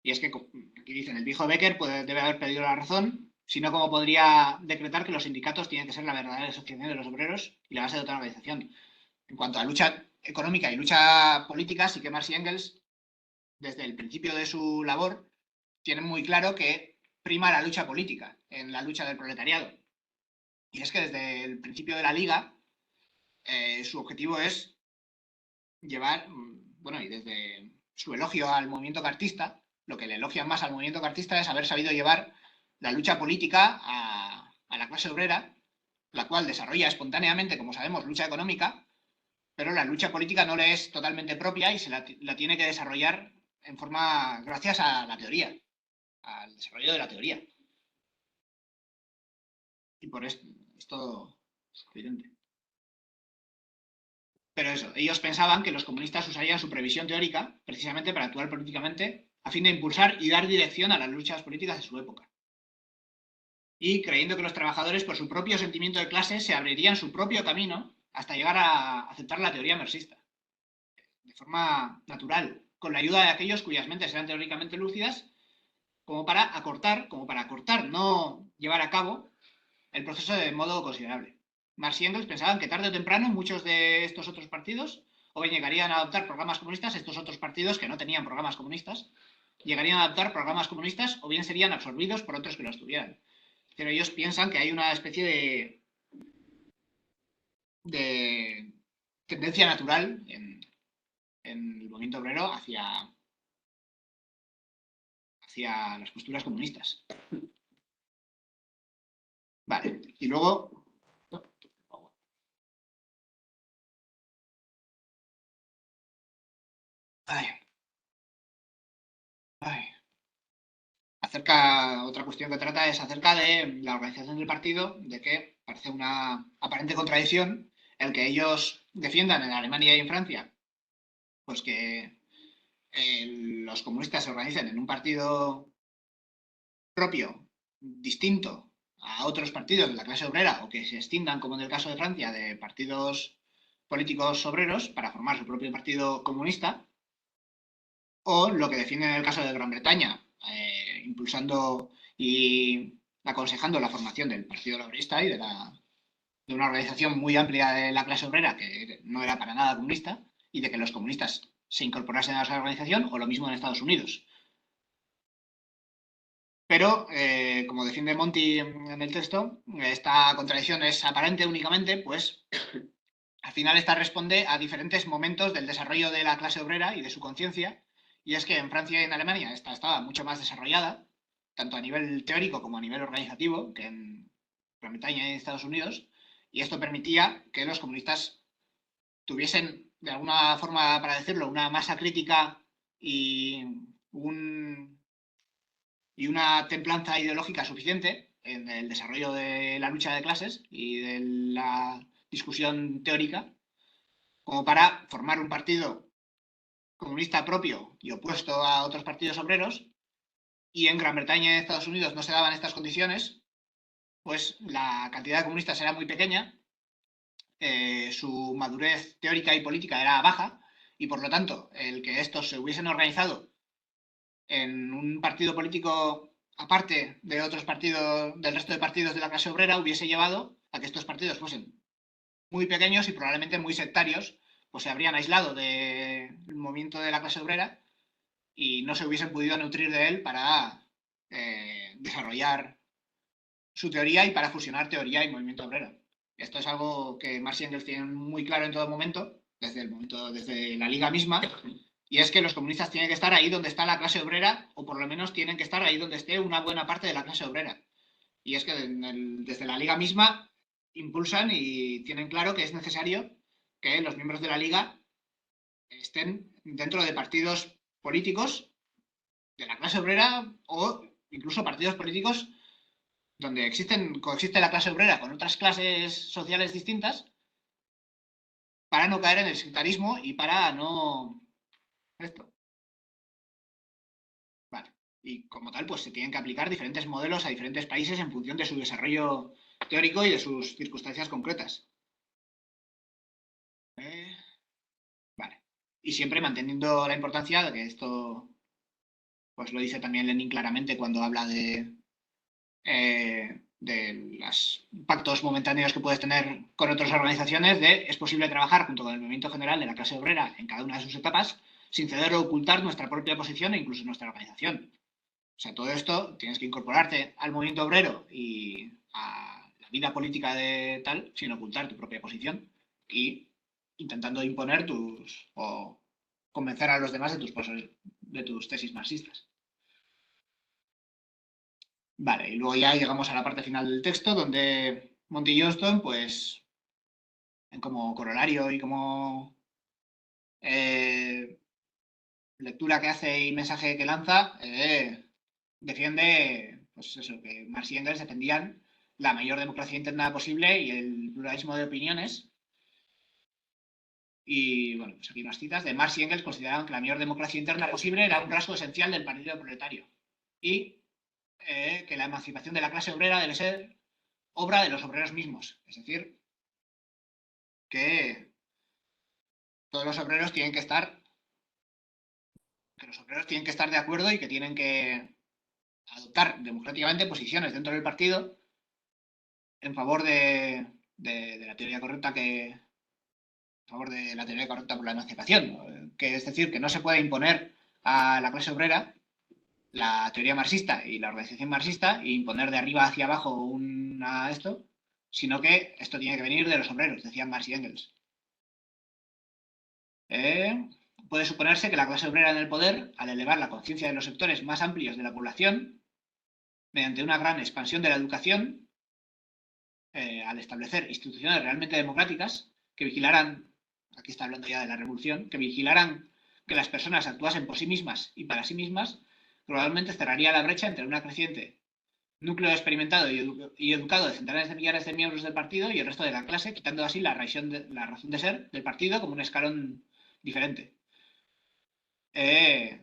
Y es que, aquí dicen, el viejo Becker debe haber perdido la razón, sino cómo podría decretar que los sindicatos tienen que ser la verdadera asociación de los obreros y la base de otra organización. En cuanto a lucha económica y lucha política, sí que Marx y Engels, desde el principio de su labor, tienen muy claro que prima la lucha política en la lucha del proletariado. Y es que desde el principio de la Liga, su objetivo es llevar, bueno, y desde su elogio al movimiento cartista, lo que le elogian más al movimiento cartista es haber sabido llevar la lucha política a la clase obrera, la cual desarrolla espontáneamente, como sabemos, lucha económica, pero la lucha política no le es totalmente propia y la tiene que desarrollar en forma, gracias a la teoría, al desarrollo de la teoría. Y por esto es evidente. Pero eso, ellos pensaban que los comunistas usarían su previsión teórica precisamente para actuar políticamente a fin de impulsar y dar dirección a las luchas políticas de su época. Y creyendo que los trabajadores, por su propio sentimiento de clase, se abrirían su propio camino hasta llegar a aceptar la teoría marxista, de forma natural, con la ayuda de aquellos cuyas mentes eran teóricamente lúcidas, como para acortar, no llevar a cabo el proceso de modo considerable. Marx y Engels pensaban que tarde o temprano muchos de estos otros partidos o bien llegarían a adoptar programas comunistas, estos otros partidos que no tenían programas comunistas, llegarían a adoptar programas comunistas o bien serían absorbidos por otros que los tuvieran. Pero ellos piensan que hay una especie de tendencia natural en el movimiento obrero hacia las posturas comunistas. Vale, y luego... Otra cuestión que trata es acerca de la organización del partido, de que parece una aparente contradicción el que ellos defiendan en Alemania y en Francia, pues que los comunistas se organicen en un partido propio, distinto a otros partidos de la clase obrera, o que se extingan, como en el caso de Francia, de partidos políticos obreros para formar su propio partido comunista, o lo que defienden en el caso de Gran Bretaña, impulsando y aconsejando la formación del Partido Laborista y de una organización muy amplia de la clase obrera que no era para nada comunista, y de que los comunistas se incorporasen a esa organización, o lo mismo en Estados Unidos. Pero, como defiende Monti en el texto, esta contradicción es aparente únicamente, pues al final esta responde a diferentes momentos del desarrollo de la clase obrera y de su conciencia, y es que en Francia y en Alemania esta estaba mucho más desarrollada, tanto a nivel teórico como a nivel organizativo, que en Gran Bretaña y en Estados Unidos, y esto permitía que los comunistas tuviesen, de alguna forma, para decirlo, una masa crítica y una templanza ideológica suficiente en el desarrollo de la lucha de clases y de la discusión teórica, como para formar un partido comunista propio y opuesto a otros partidos obreros. Y en Gran Bretaña y en Estados Unidos no se daban estas condiciones, pues la cantidad de comunistas era muy pequeña, su madurez teórica y política era baja, y por lo tanto el que estos se hubiesen organizado en un partido político aparte de otros partidos, del resto de partidos de la clase obrera, hubiese llevado a que estos partidos fuesen muy pequeños y probablemente muy sectarios, pues se habrían aislado del movimiento de la clase obrera y no se hubiesen podido nutrir de él para desarrollar su teoría y para fusionar teoría y movimiento obrero. Esto es algo que Marx y Engels tienen muy claro en todo momento, desde la Liga misma, y es que los comunistas tienen que estar ahí donde está la clase obrera, o por lo menos tienen que estar ahí donde esté una buena parte de la clase obrera. Y es que desde la Liga misma impulsan y tienen claro que es necesario que los miembros de la Liga estén dentro de partidos políticos de la clase obrera o incluso partidos políticos donde coexiste la clase obrera con otras clases sociales distintas para no caer en el sectarismo y para no... Esto. Vale. Y como tal, pues se tienen que aplicar diferentes modelos a diferentes países en función de su desarrollo teórico y de sus circunstancias concretas. Vale. Y siempre manteniendo la importancia de que esto, pues lo dice también Lenin claramente cuando habla de los pactos momentáneos que puedes tener con otras organizaciones, es posible trabajar junto con el movimiento general de la clase obrera en cada una de sus etapas sin ceder o ocultar nuestra propia posición e incluso nuestra organización. O sea, todo esto tienes que incorporarte al movimiento obrero y a la vida política de tal sin ocultar tu propia posición y intentando imponer o convencer a los demás de tus tesis marxistas. Vale, y luego ya llegamos a la parte final del texto donde Monty Johnston, pues, como corolario y como lectura que hace y mensaje que lanza, defiende, pues eso, que Marx y Engels defendían la mayor democracia interna posible y el pluralismo de opiniones. Y bueno, pues aquí unas citas de Marx y Engels consideraban que la mayor democracia interna posible era un rasgo esencial del partido proletario y que la emancipación de la clase obrera debe ser obra de los obreros mismos. Es decir, que todos los obreros tienen que estar, de acuerdo y que tienen que adoptar democráticamente posiciones dentro del partido en favor de la teoría correcta por la emancipación, que es decir, que no se puede imponer a la clase obrera la teoría marxista y la organización marxista e imponer de arriba hacia abajo esto, sino que esto tiene que venir de los obreros, decían Marx y Engels. Puede suponerse que la clase obrera en el poder, al elevar la conciencia de los sectores más amplios de la población, mediante una gran expansión de la educación, al establecer instituciones realmente democráticas que vigilaran, aquí está hablando ya de la revolución, que vigilaran que las personas actuasen por sí mismas y para sí mismas, probablemente cerraría la brecha entre una creciente núcleo experimentado y educado de centenares de millares de miembros del partido y el resto de la clase, quitando así la razón de ser del partido como un escalón diferente. Pues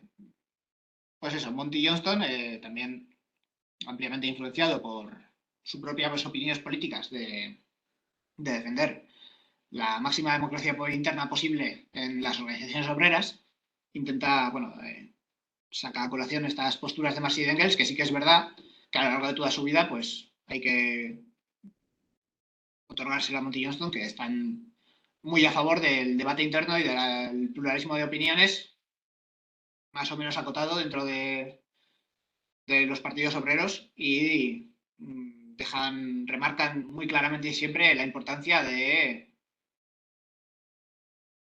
eso, Monty Johnston, también ampliamente influenciado por sus propias opiniones políticas de defender la máxima democracia interna posible en las organizaciones obreras, intenta, bueno, saca a colación estas posturas de Marx y de Engels, que sí que es verdad que a lo largo de toda su vida, pues hay que otorgárselo a Monty Johnston, que están muy a favor del debate interno y del pluralismo de opiniones, más o menos acotado dentro de los partidos obreros y remarcan muy claramente y siempre la importancia de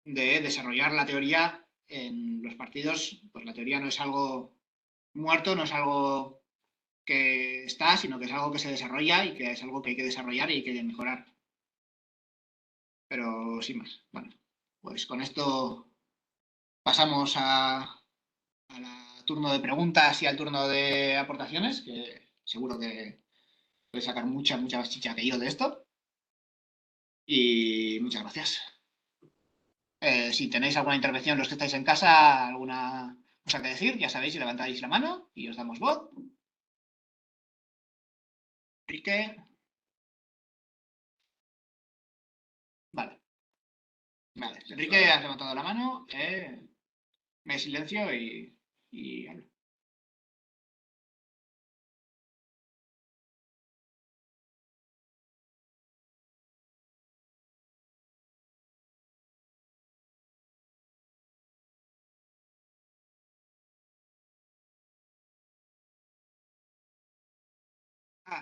desarrollar la teoría en los partidos. Pues la teoría no es algo muerto, no es algo que está, sino que es algo que se desarrolla y que es algo que hay que desarrollar y hay que mejorar. Pero sin más. Bueno, pues con esto pasamos al turno de preguntas y al turno de aportaciones, que seguro que puedes sacar mucha más chicha que yo de esto. Y muchas gracias. Si tenéis alguna intervención los que estáis en casa, alguna cosa que decir, ya sabéis, levantáis la mano y os damos voz. Así que... Vale. Vale, Enrique, has levantado la mano. Me silencio y hablo.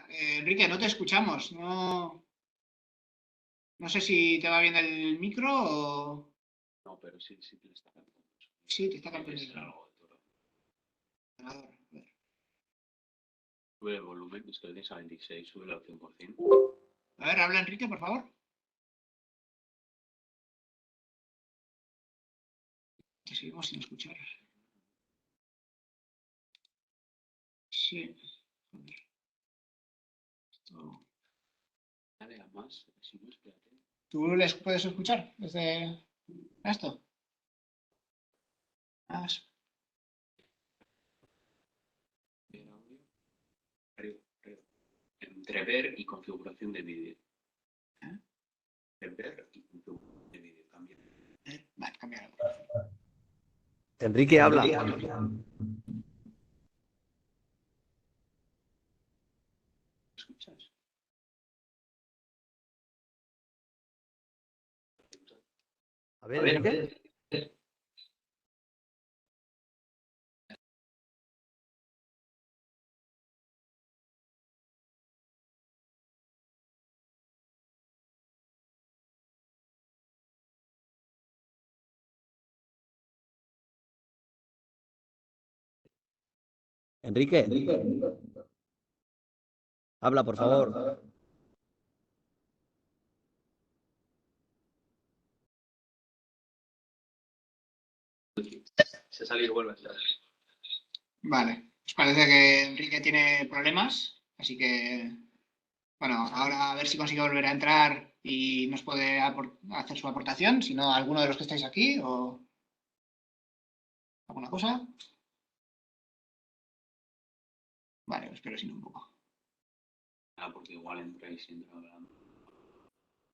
Enrique, no te escuchamos. No sé si te va bien el micro o... No, pero sí te está cantando. Sí, te está cantando. Sube el volumen, estoy de 26, sube al 100%. A ver, habla Enrique, por favor. Te seguimos sin escuchar. Sí. Joder. Dale a más, si no, espérate. ¿Tú les puedes escuchar desde esto? Más. Entre ver y configuración de vídeo. Ver y configuración de vídeo también. Vale, cambiar. Enrique habla. ¿Escuchas? A ver, Enrique. Enrique. Habla, por favor. Se sale y vuelve a entrar. Vale, pues parece que Enrique tiene problemas, así que, bueno, ahora a ver si consigue volver a entrar y nos puede hacer su aportación, si no, alguno de los que estáis aquí o alguna cosa. Vale, espero sin un poco. Porque igual entra y se entra hablando.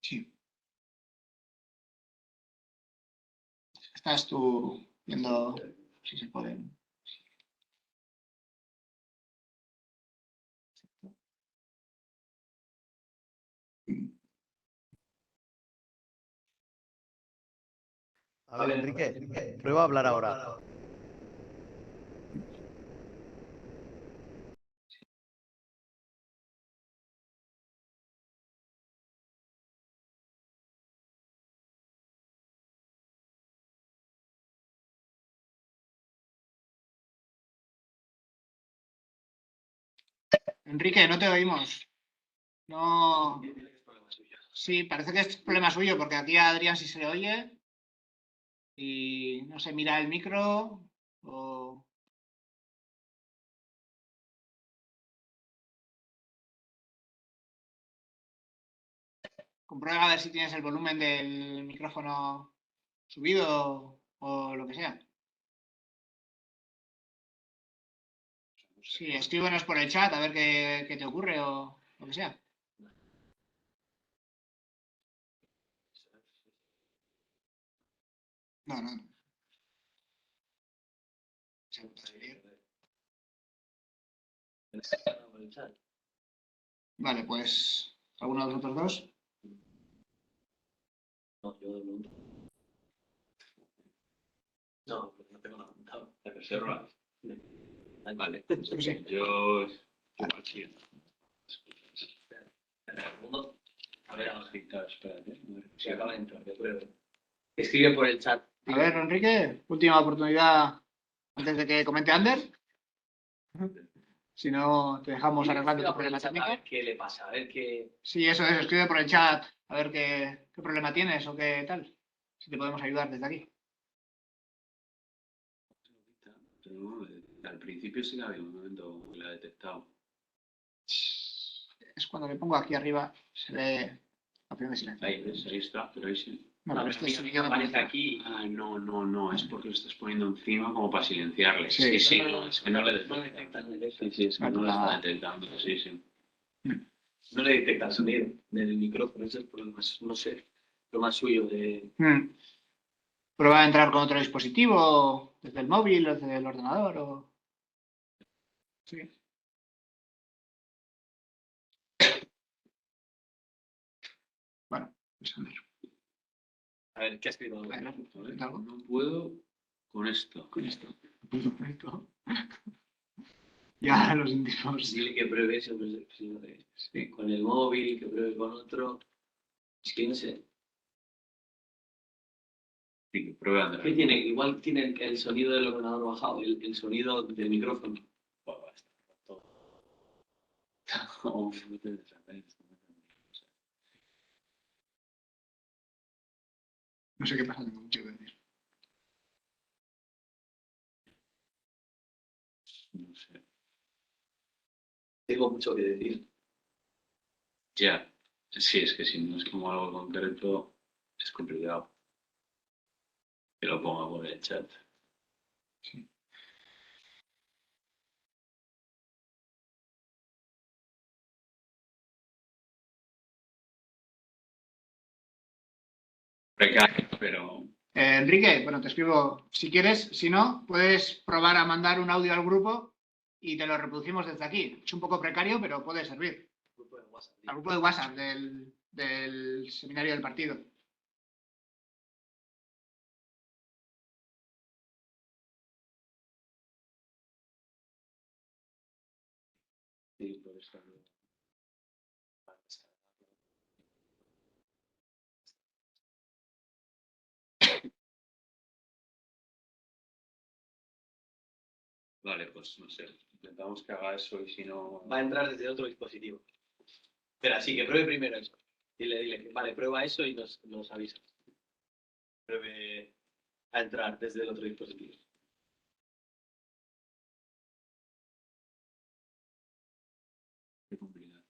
Sí. Estás tú viendo si se pueden. A ver, Enrique. Prueba a hablar ahora. Enrique, no te oímos. No. Sí, parece que es problema suyo, porque aquí a Adrián sí se le oye y no sé, mira el micro o... Comprueba a ver si tienes el volumen del micrófono subido o lo que sea. Sí, escríbenos por el chat a ver qué te ocurre o lo que sea. No, no. Se ha vuelto a salir. Vale, pues, ¿alguno de los otros dos? No, yo de momento. No, no tengo nada apuntado. La reserva. Vale. Sí. Yo. Igual sí. A ver, espérate. Si acaba de entrar, yo creo. Escribe por el chat. A ver, Enrique, última oportunidad antes de que comente Ander. Si no, te dejamos arreglando tu problema técnico. A ver qué le pasa, a ver qué... Sí, eso es, escribe por el chat a ver qué problema tienes o qué tal. Si te podemos ayudar desde aquí. Pero al principio sí que había un momento que la he detectado. Es cuando le pongo aquí arriba, se ve la opción de silencio. Ahí está, pero ahí sí. No, pero esto es yo Aparece aquí. Ah, no, es porque lo estás poniendo encima como para silenciarle. Sí. No, es que no le detecta. Sí, es que no lo está detectando, sí. No le detecta el sonido del micrófono, ese es el problema, no sé. lo más suyo de... Prueba a entrar con otro dispositivo, desde el móvil, desde el ordenador o... Sí. Bueno, pues a ver. A ver, ¿qué ha escrito? A ver, No puedo con esto. con esto. Ya lo sentimos. Dile que pruebe eso, pues, sí, con el móvil, que pruebe con otro. Es que no sé. Sí, que pruebe a andar. ¿Qué tiene? Igual tiene el sonido del ordenador bajado, el sonido del micrófono. Buah, está todo. Oh, no te deshaces. No sé qué pasa, tengo mucho que decir. No sé. Tengo mucho que decir. Ya. Sí, es que si no es como algo concreto, es complicado. Que lo ponga por el chat. Sí. Pero Enrique, bueno, te escribo si quieres. Si no, puedes probar a mandar un audio al grupo y te lo reproducimos desde aquí. Es un poco precario, pero puede servir. Al grupo de WhatsApp del seminario del partido. Sí, por eso. vale, pues no sé. Intentamos que haga eso y si no. Va a entrar desde otro dispositivo. Pero así que pruebe primero eso. Dile, vale, prueba eso y nos avisa. Pruebe a entrar desde el otro dispositivo. Qué complicado.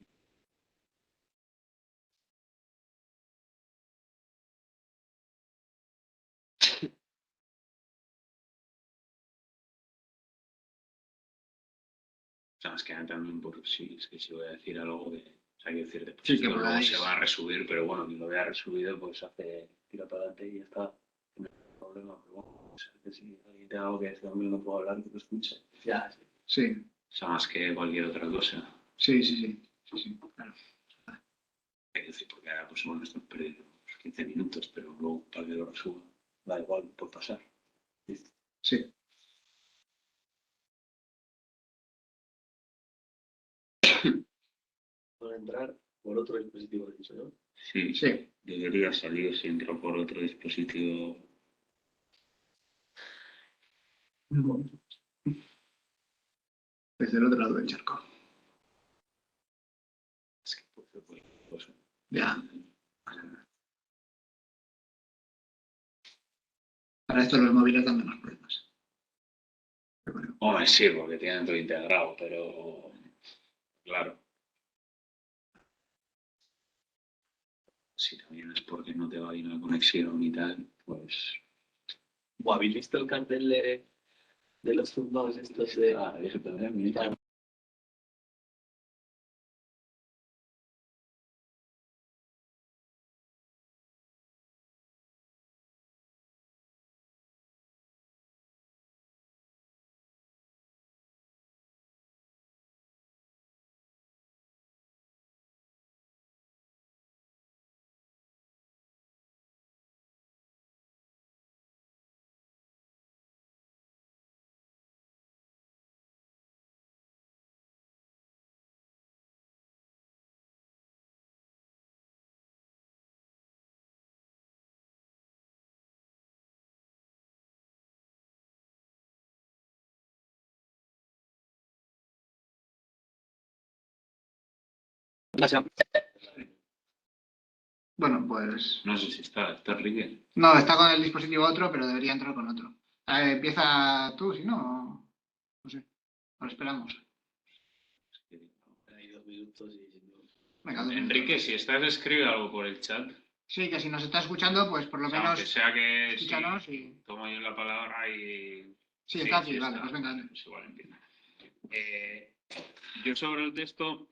Sabes que también por si es que si voy a decir algo de. O sea, quiero decir, después Sí, que esto luego podáis. se va a resubir, pero bueno, quien lo vea resubido, pues hace tira para adelante y ya está. No hay problema, pero bueno, o sea, que si alguien te algo que decir, no puedo hablar, que lo escuche. Ya, sí. Sí, O sea, más que cualquier otra cosa. sí, sí, sí. Sí, claro. Hay que decir, porque ahora pues bueno, estamos perdiendo unos 15 minutos, pero luego para que lo resuba, da igual, puede pasar. Sí. Van a entrar por otro dispositivo, he dicho, ¿no? Sí, Sí. debería salir si entra por otro dispositivo. Desde el otro lado del charco. Es que puede ser cualquier cosa. Ya. Para esto los móviles dan menos problemas. Pero bueno. Hombre, sí, porque tienen todo integrado, pero claro. Si también es porque no te va bien la conexión y tal, pues. ¿O habéis visto el cartel de los zumbados estos de... Ah, eso también. Bueno, pues. No sé si está Rique. No, está con el dispositivo otro, pero debería entrar con otro. Empieza tú, si no. No sé. Lo esperamos. Hay 2 minutos y... Venga, 2 Enrique, minutos. si estás, escribe algo por el chat. Sí, que si nos está escuchando, pues por lo O sea, menos. aunque sea que Escúchanos sí, y. tomo yo la palabra y. Sí, está aquí, vale, pues venga. Pues igual empieza. Yo sobre el texto,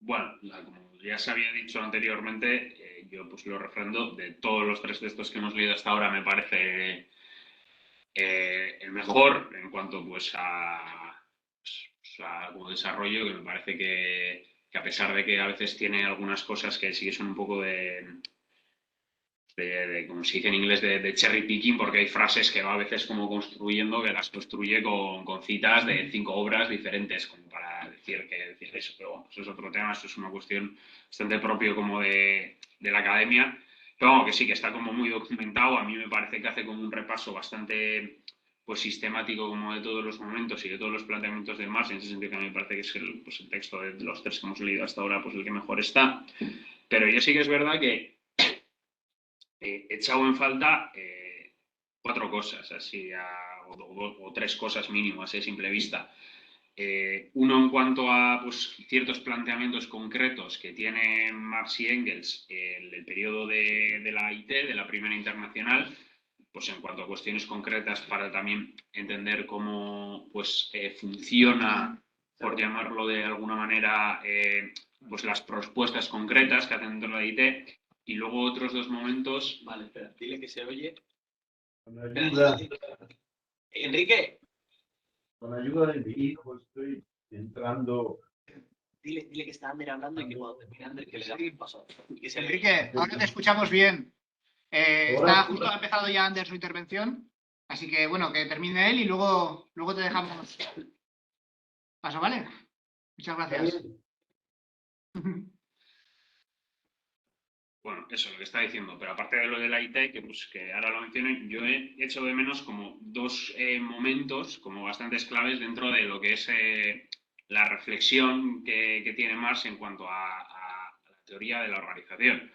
bueno, como ya se había dicho anteriormente, yo pues lo refrendo. De todos los 3 textos que hemos leído hasta ahora, me parece el mejor en cuanto pues a como desarrollo, que me parece que a pesar de que a veces tiene algunas cosas que sí que son un poco como se dice en inglés, de cherry picking, porque hay frases que va a veces como construyendo, que las construye con citas de 5 obras diferentes, como para decir eso. Pero bueno, eso es otro tema, eso es una cuestión bastante propio como de la academia. Pero bueno, que sí, que está como muy documentado. A mí me parece que hace como un repaso bastante pues sistemático como de todos los momentos y de todos los planteamientos de Marx. En ese sentido que a mí me parece que es el texto de los 3 que hemos leído hasta ahora, pues el que mejor está. Pero yo sí que es verdad que he echado en falta 4 cosas, así, o 3 cosas mínimas, a simple vista. Uno, en cuanto a pues, ciertos planteamientos concretos que tienen Marx y Engels en el periodo de la IT, de la Primera Internacional, pues en cuanto a cuestiones concretas para también entender cómo pues, funciona, por llamarlo de alguna manera, pues las propuestas concretas que hacen dentro de la IT. Y luego otros 2 momentos. Vale, espera, dile que se oye. Con ayuda, Enrique, con ayuda de mi hijo estoy entrando. dile que está Ander hablando y que cuando termine Ander que le da un paso. Que se Enrique, ahora te escuchamos bien. Está justo ha empezado ya Ander su intervención, así que bueno, que termine él y luego te dejamos paso, ¿vale? Muchas gracias. Bueno, eso es lo que está diciendo, pero aparte de lo de la IT, que ahora lo mencioné, yo he hecho de menos como 2 momentos como bastantes claves dentro de lo que es la reflexión que tiene Marx en cuanto a la teoría de la organización.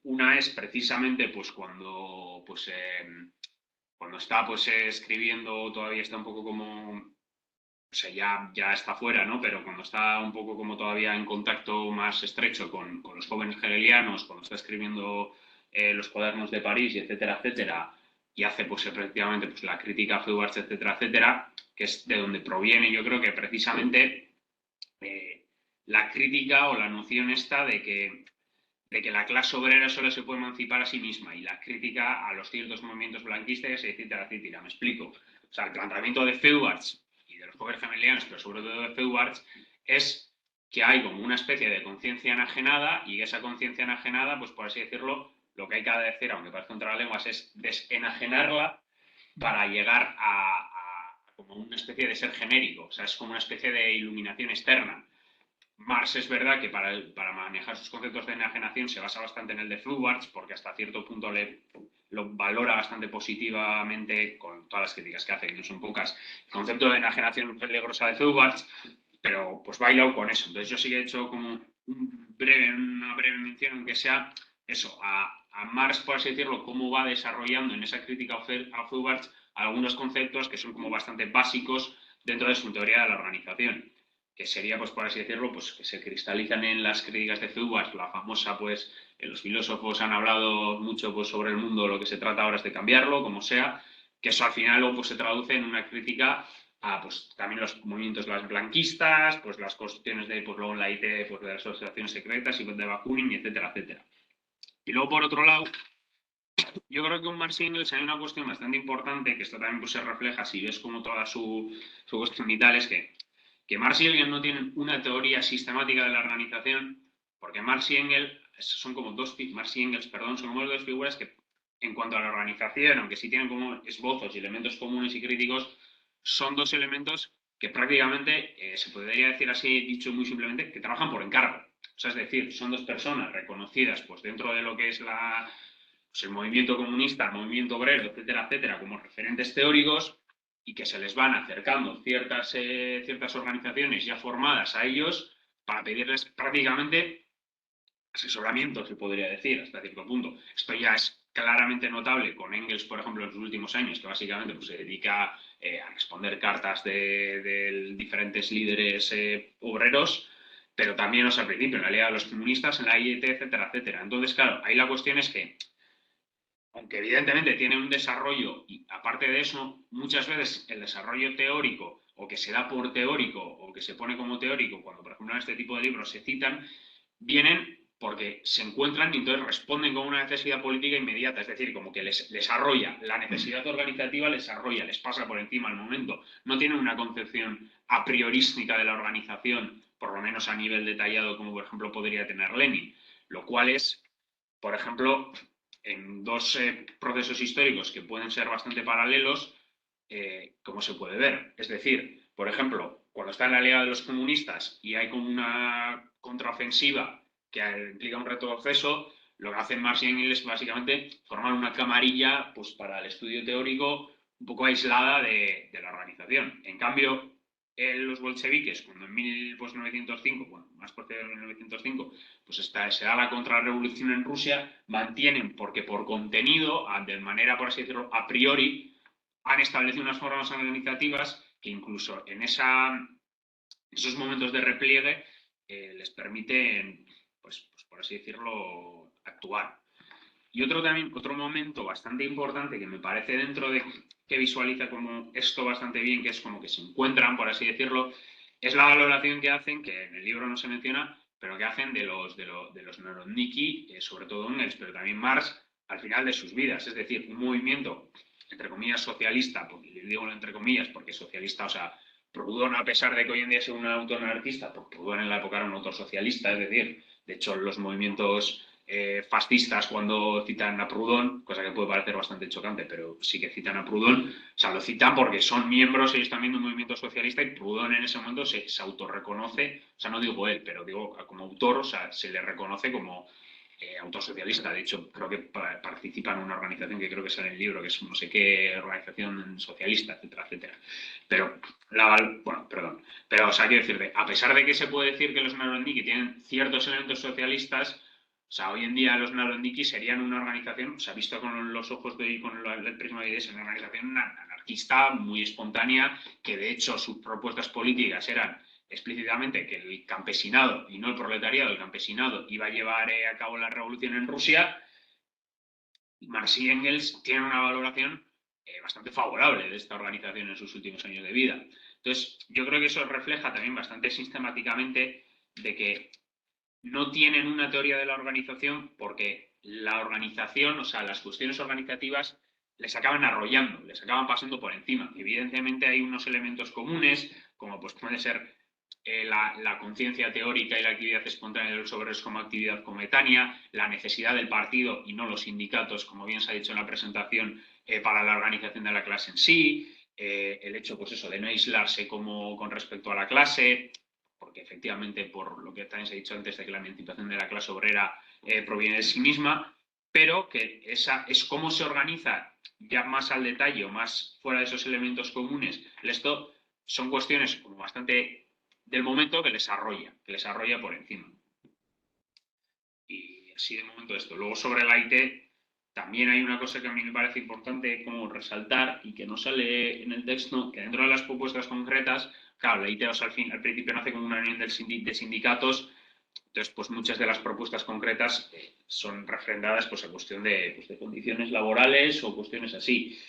Una es precisamente pues cuando está pues escribiendo, todavía está un poco como, o sea, ya está fuera, ¿no? Pero cuando está un poco como todavía en contacto más estrecho con los jóvenes hegelianos, cuando está escribiendo los cuadernos de París, y etcétera, etcétera, y hace pues efectivamente pues, la crítica a Feuerbach, etcétera, etcétera, que es de donde proviene, yo creo que precisamente la crítica o la noción esta de que la clase obrera solo se puede emancipar a sí misma y la crítica a los ciertos movimientos blanquistas, etcétera, etcétera. Me explico. O sea, el planteamiento de Feuerbach y de los jóvenes hegelianos, pero sobre todo de Feuerbach, es que hay como una especie de conciencia enajenada y esa conciencia enajenada, pues por así decirlo, lo que hay que hacer, aunque parezca contra las lenguas, es desenajenarla para llegar a como una especie de ser genérico. O sea, es como una especie de iluminación externa. Marx es verdad que para manejar sus conceptos de enajenación se basa bastante en el de Feuerbach, porque hasta cierto punto lo valora bastante positivamente, con todas las críticas que hace, que no son pocas, el concepto de enajenación peligrosa de Feuerbach, pero pues bailado con eso. Entonces yo sí que he hecho como una breve mención, aunque sea eso, a Marx, por así decirlo, cómo va desarrollando en esa crítica a Feuerbach algunos conceptos que son como bastante básicos dentro de su teoría de la organización, que sería, pues por así decirlo, pues que se cristalizan en las críticas de Feuerbach, la famosa, pues los filósofos han hablado mucho pues, sobre el mundo, lo que se trata ahora es de cambiarlo, como sea, que eso al final luego pues, se traduce en una crítica a pues, también los movimientos las blanquistas, pues las cuestiones de, pues luego en la IT, pues de las asociaciones secretas y de Bakunin, etcétera, etcétera. Y luego, por otro lado, yo creo que en Marx y Engels hay una cuestión bastante importante, que esto también pues, se refleja si ves como toda su cuestión vital, es que Marx y Engels no tienen una teoría sistemática de la organización, porque Marx y Engels son como Marx y Engels, perdón, son como dos figuras que en cuanto a la organización, aunque sí tienen como esbozos y elementos comunes y críticos, son 2 elementos que prácticamente, se podría decir así, dicho muy simplemente, que trabajan por encargo. O sea, es decir, son 2 personas reconocidas pues, dentro de lo que es pues, el movimiento comunista, el movimiento obrero, etcétera, etcétera, como referentes teóricos, y que se les van acercando ciertas organizaciones ya formadas a ellos para pedirles prácticamente asesoramiento, se podría decir, hasta cierto punto. Esto ya es claramente notable con Engels, por ejemplo, en los últimos años, que básicamente pues, se dedica a responder cartas de diferentes líderes obreros, pero también, al principio, en la Liga de los Comunistas, en la IET, etcétera, etcétera. Entonces, claro, ahí la cuestión es que aunque evidentemente tiene un desarrollo, y aparte de eso, muchas veces el desarrollo teórico, o que se da por teórico, o que se pone como teórico, cuando por ejemplo en este tipo de libros se citan, vienen porque se encuentran y entonces responden con una necesidad política inmediata, es decir, como que les arrolla, la necesidad organizativa les arrolla, les pasa por encima al momento. No tienen una concepción a priorística de la organización, por lo menos a nivel detallado, como por ejemplo podría tener Lenin, lo cual es, por ejemplo, en dos procesos históricos que pueden ser bastante paralelos, como se puede ver. Es decir, por ejemplo, cuando está en la Liga de los Comunistas y hay como una contraofensiva que implica un retroceso, lo que hacen Marx y Engels es básicamente formar una camarilla pues, para el estudio teórico un poco aislada de la organización. En cambio, los bolcheviques, cuando en 1905, bueno, más posterior de 1905, pues se da la contrarrevolución en Rusia, mantienen, porque por contenido, de manera, por así decirlo, a priori, han establecido unas formas organizativas que incluso en esos momentos de repliegue les permiten, pues, por así decirlo, actuar. Y otro momento bastante importante que me parece dentro de que visualiza como esto bastante bien, que es como que se encuentran, por así decirlo, es la valoración que hacen, que en el libro no se menciona, pero que hacen de los Narodniki, sobre todo Engels, pero también Marx, al final de sus vidas. Es decir, un movimiento, entre comillas, socialista, porque le digo entre comillas, porque socialista, o sea, Proudhon, a pesar de que hoy en día es un autonarquista, porque Proudhon en la época era un autosocialista, es decir, de hecho los movimientos fascistas cuando citan a Proudhon, cosa que puede parecer bastante chocante, pero sí que citan a Proudhon, o sea, lo citan porque son miembros, ellos también de un movimiento socialista y Proudhon en ese momento se autorreconoce, o sea, no digo él, pero digo como autor, o sea, se le reconoce como autor socialista. De hecho, creo que participa en una organización que creo que sale en el libro, que es no sé qué organización socialista, etcétera, etcétera. Pero, bueno, perdón. Pero, o sea, quiero decirte, a pesar de que se puede decir que los Narodniki tienen ciertos elementos socialistas, o sea, hoy en día los Narodniki serían una organización, o sea, visto con los ojos de hoy, con el prisma de ideas, una organización anarquista muy espontánea, que de hecho sus propuestas políticas eran explícitamente que el campesinado, y no el proletariado, el campesinado iba a llevar a cabo la revolución en Rusia. Marx y Engels tienen una valoración bastante favorable de esta organización en sus últimos años de vida. Entonces, yo creo que eso refleja también bastante sistemáticamente de que no tienen una teoría de la organización porque la organización, o sea, las cuestiones organizativas les acaban arrollando, les acaban pasando por encima. Evidentemente hay unos elementos comunes, como pues puede ser la conciencia teórica y la actividad espontánea de los obreros como actividad coetánea, la necesidad del partido y no los sindicatos, como bien se ha dicho en la presentación, para la organización de la clase en sí, el hecho, pues eso, de no aislarse como con respecto a la clase, porque efectivamente, por lo que también se ha dicho antes, de que la emancipación de la clase obrera proviene de sí misma, pero que esa es cómo se organiza ya más al detalle o más fuera de esos elementos comunes. Esto son cuestiones como bastante del momento que les arrolla por encima. Y así de momento esto. Luego sobre la IT también hay una cosa que a mí me parece importante como resaltar y que no sale en el texto, que dentro de las propuestas concretas, claro, la IT o sea, al principio nace como una unión de sindicatos, entonces pues muchas de las propuestas concretas son refrendadas pues a cuestión de condiciones laborales o cuestiones así.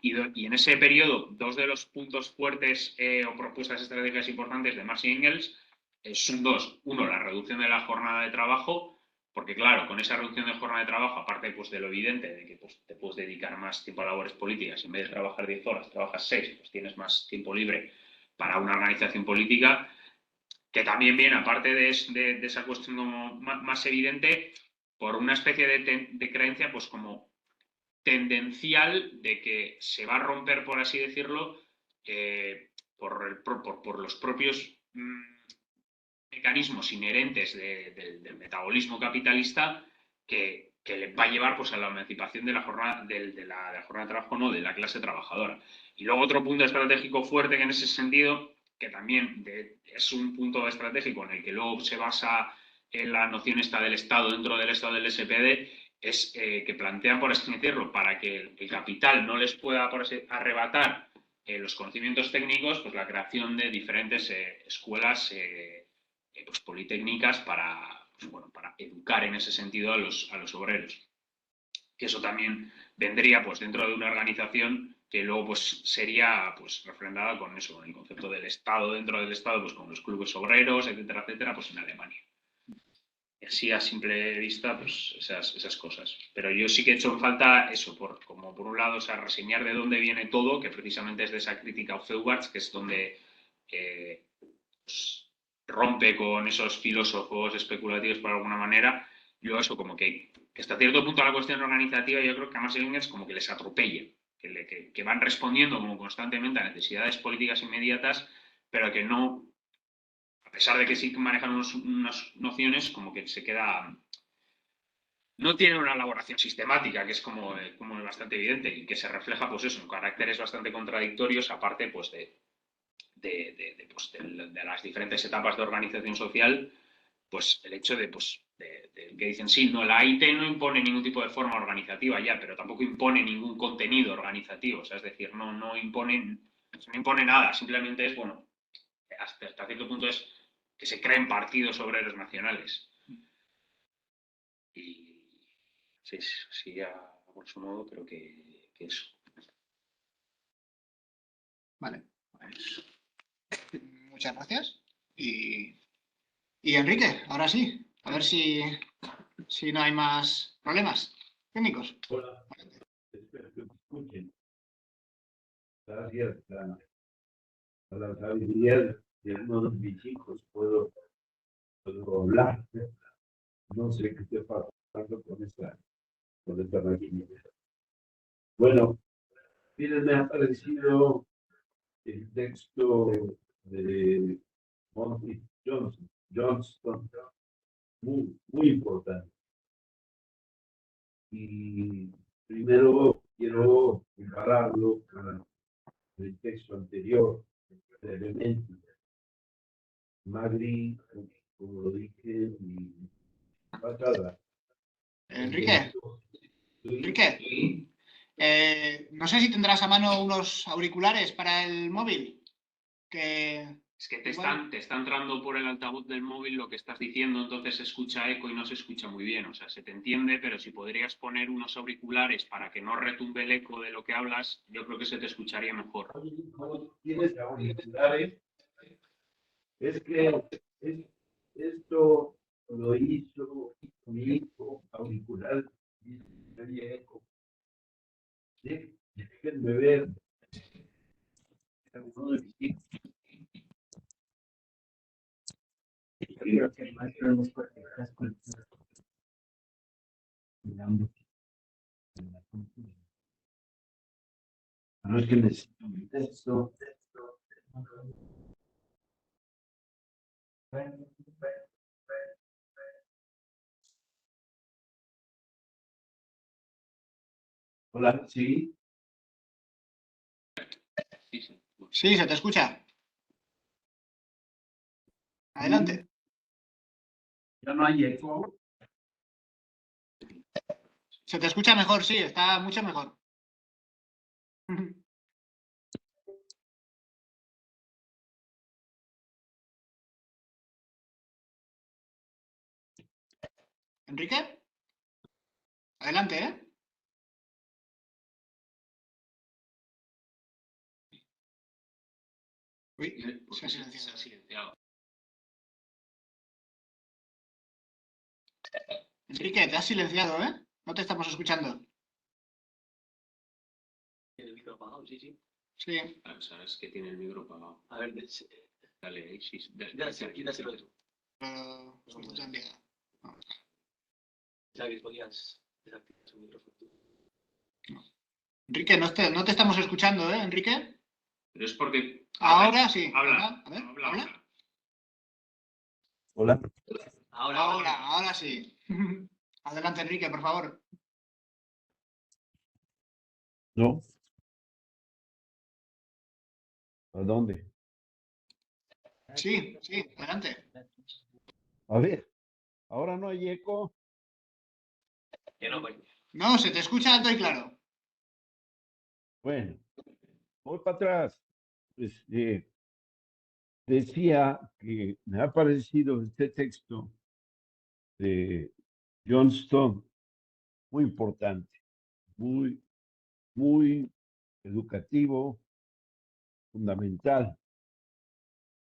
Y en ese periodo, dos de los puntos fuertes o propuestas estratégicas importantes de Marx y Engels son dos. Uno, la reducción de la jornada de trabajo, porque claro, con esa reducción de jornada de trabajo, aparte pues, de lo evidente de que pues, te puedes dedicar más tiempo a labores políticas, en vez de trabajar 10 horas, trabajas 6, pues tienes más tiempo libre para una organización política, que también viene, aparte de esa cuestión como más evidente, por una especie de creencia pues como tendencial de que se va a romper, por así decirlo, por los propios mecanismos inherentes del metabolismo capitalista que le va a llevar pues, a la emancipación de la jornada de la jornada de trabajo, no, de la clase trabajadora. Y luego otro punto estratégico fuerte que en ese sentido, que también es un punto estratégico en el que luego se basa en la noción esta del Estado dentro del Estado del SPD, es que plantean, por así decirlo, para que el capital no les pueda por así, arrebatar los conocimientos técnicos, pues la creación de diferentes escuelas pues, politécnicas para, pues, bueno, para educar en ese sentido a los obreros. Que eso también vendría pues, dentro de una organización que luego pues, sería pues, refrendada con eso, con el concepto del Estado dentro del Estado, pues con los clubes obreros, etcétera, etcétera, pues en Alemania. así a simple vista, pues esas cosas. Pero yo sí que he hecho en falta eso, como por un lado, o sea, reseñar de dónde viene todo, que precisamente es de esa crítica a Feuerbach, que es donde pues, rompe con esos filósofos especulativos por alguna manera. Y luego eso, como que hasta cierto punto la cuestión organizativa, yo creo que a Marx y Engels como que les atropella, que van respondiendo como constantemente a necesidades políticas inmediatas, pero que no, a pesar de que sí manejan unas nociones, como que se queda, no tienen una elaboración sistemática, que es como bastante evidente y que se refleja, pues eso, en caracteres bastante contradictorios, aparte, pues de las diferentes etapas de organización social, pues el hecho de que dicen, sí, no, la AIT no impone ningún tipo de forma organizativa ya, pero tampoco impone ningún contenido organizativo, o sea, es decir, no impone nada, simplemente es, bueno, hasta cierto punto es que se creen partidos obreros nacionales. Y sí, a grosso modo creo que eso. Vale. Pues, muchas gracias. Y Enrique, ahora sí, a ver si no hay más problemas técnicos. Hola, espero que me escuchen. Gracias a la sabiduría de uno de mis hijos puedo hablar. No sé qué esté pasando con esta maquinita. Bueno, miren, me ha parecido el texto de Monty Johnston muy importante. Y primero quiero compararlo con el texto anterior, brevemente. Magri, como lo dije, y pasada. Enrique, no sé si tendrás a mano unos auriculares para el móvil. Es que te está entrando por el altavoz del móvil lo que estás diciendo, entonces se escucha eco y no se escucha muy bien. O sea, se te entiende, pero si podrías poner unos auriculares para que no retumbe el eco de lo que hablas, yo creo que se te escucharía mejor. ¿Tienes auriculares? Es que esto lo hizo mi hijo auricular y había eco. Déjenme ver. Uno de mis hijos. Creo que el maestro no puede dejar con no es que necesito un texto. Hola, sí. Sí, se te escucha. Adelante. Ya no hay eco. Se te escucha mejor, sí, está mucho mejor. Enrique, adelante, ¿eh? Uy, se ha silenciado. Enrique, te has silenciado, ¿eh? No te estamos escuchando. ¿Tiene el micro apagado? Sí, sí. Sí. Sabes que tiene el micro apagado. A ver, Dale, ahí sí. quítaselo tú. ¿Sabes que podías desactivar su micrófono tú? Enrique, no te estamos escuchando, ¿eh, Enrique? Pero es porque... Ahora sí. Habla. A ver, Habla. Hola. Ahora sí. Adelante, Enrique, por favor. ¿No? ¿A dónde? Sí, adelante. A ver, ahora no hay eco. Que no, pues. No, se te escucha alto y claro. Bueno, voy para atrás. Pues, decía que me ha parecido este texto de Johnston muy importante, muy educativo, fundamental,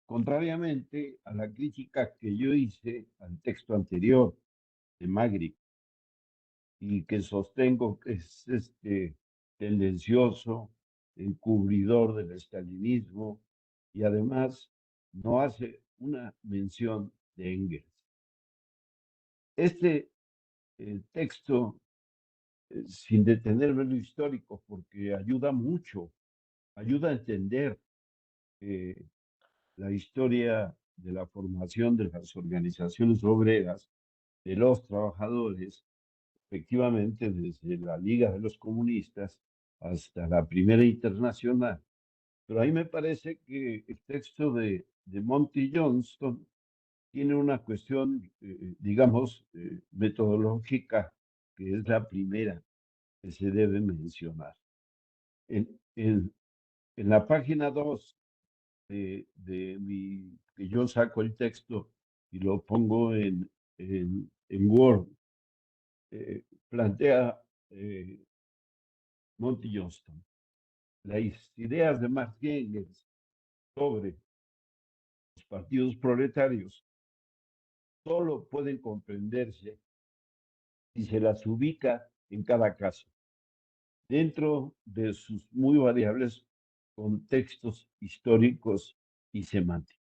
contrariamente a la crítica que yo hice al texto anterior. de Magritte y que sostengo que es tendencioso, encubridor del estalinismo y además no hace una mención de Engels. Este texto, sin detenerme en lo histórico, porque ayuda mucho, ayuda a entender eh, la historia de la formación de las organizaciones obreras, de los trabajadores, efectivamente desde la Liga de los Comunistas hasta la Primera Internacional. Pero ahí me parece que el texto de Monty Johnston tiene una cuestión, digamos, metodológica, que es la primera que se debe mencionar. En, en, en la página 2 que yo saco el texto y lo pongo en Word, plantea Monty Johnston las ideas de Marx y Engels sobre los partidos proletarios solo pueden comprenderse si se las ubica en cada caso, dentro de sus muy variables contextos históricos y semánticos.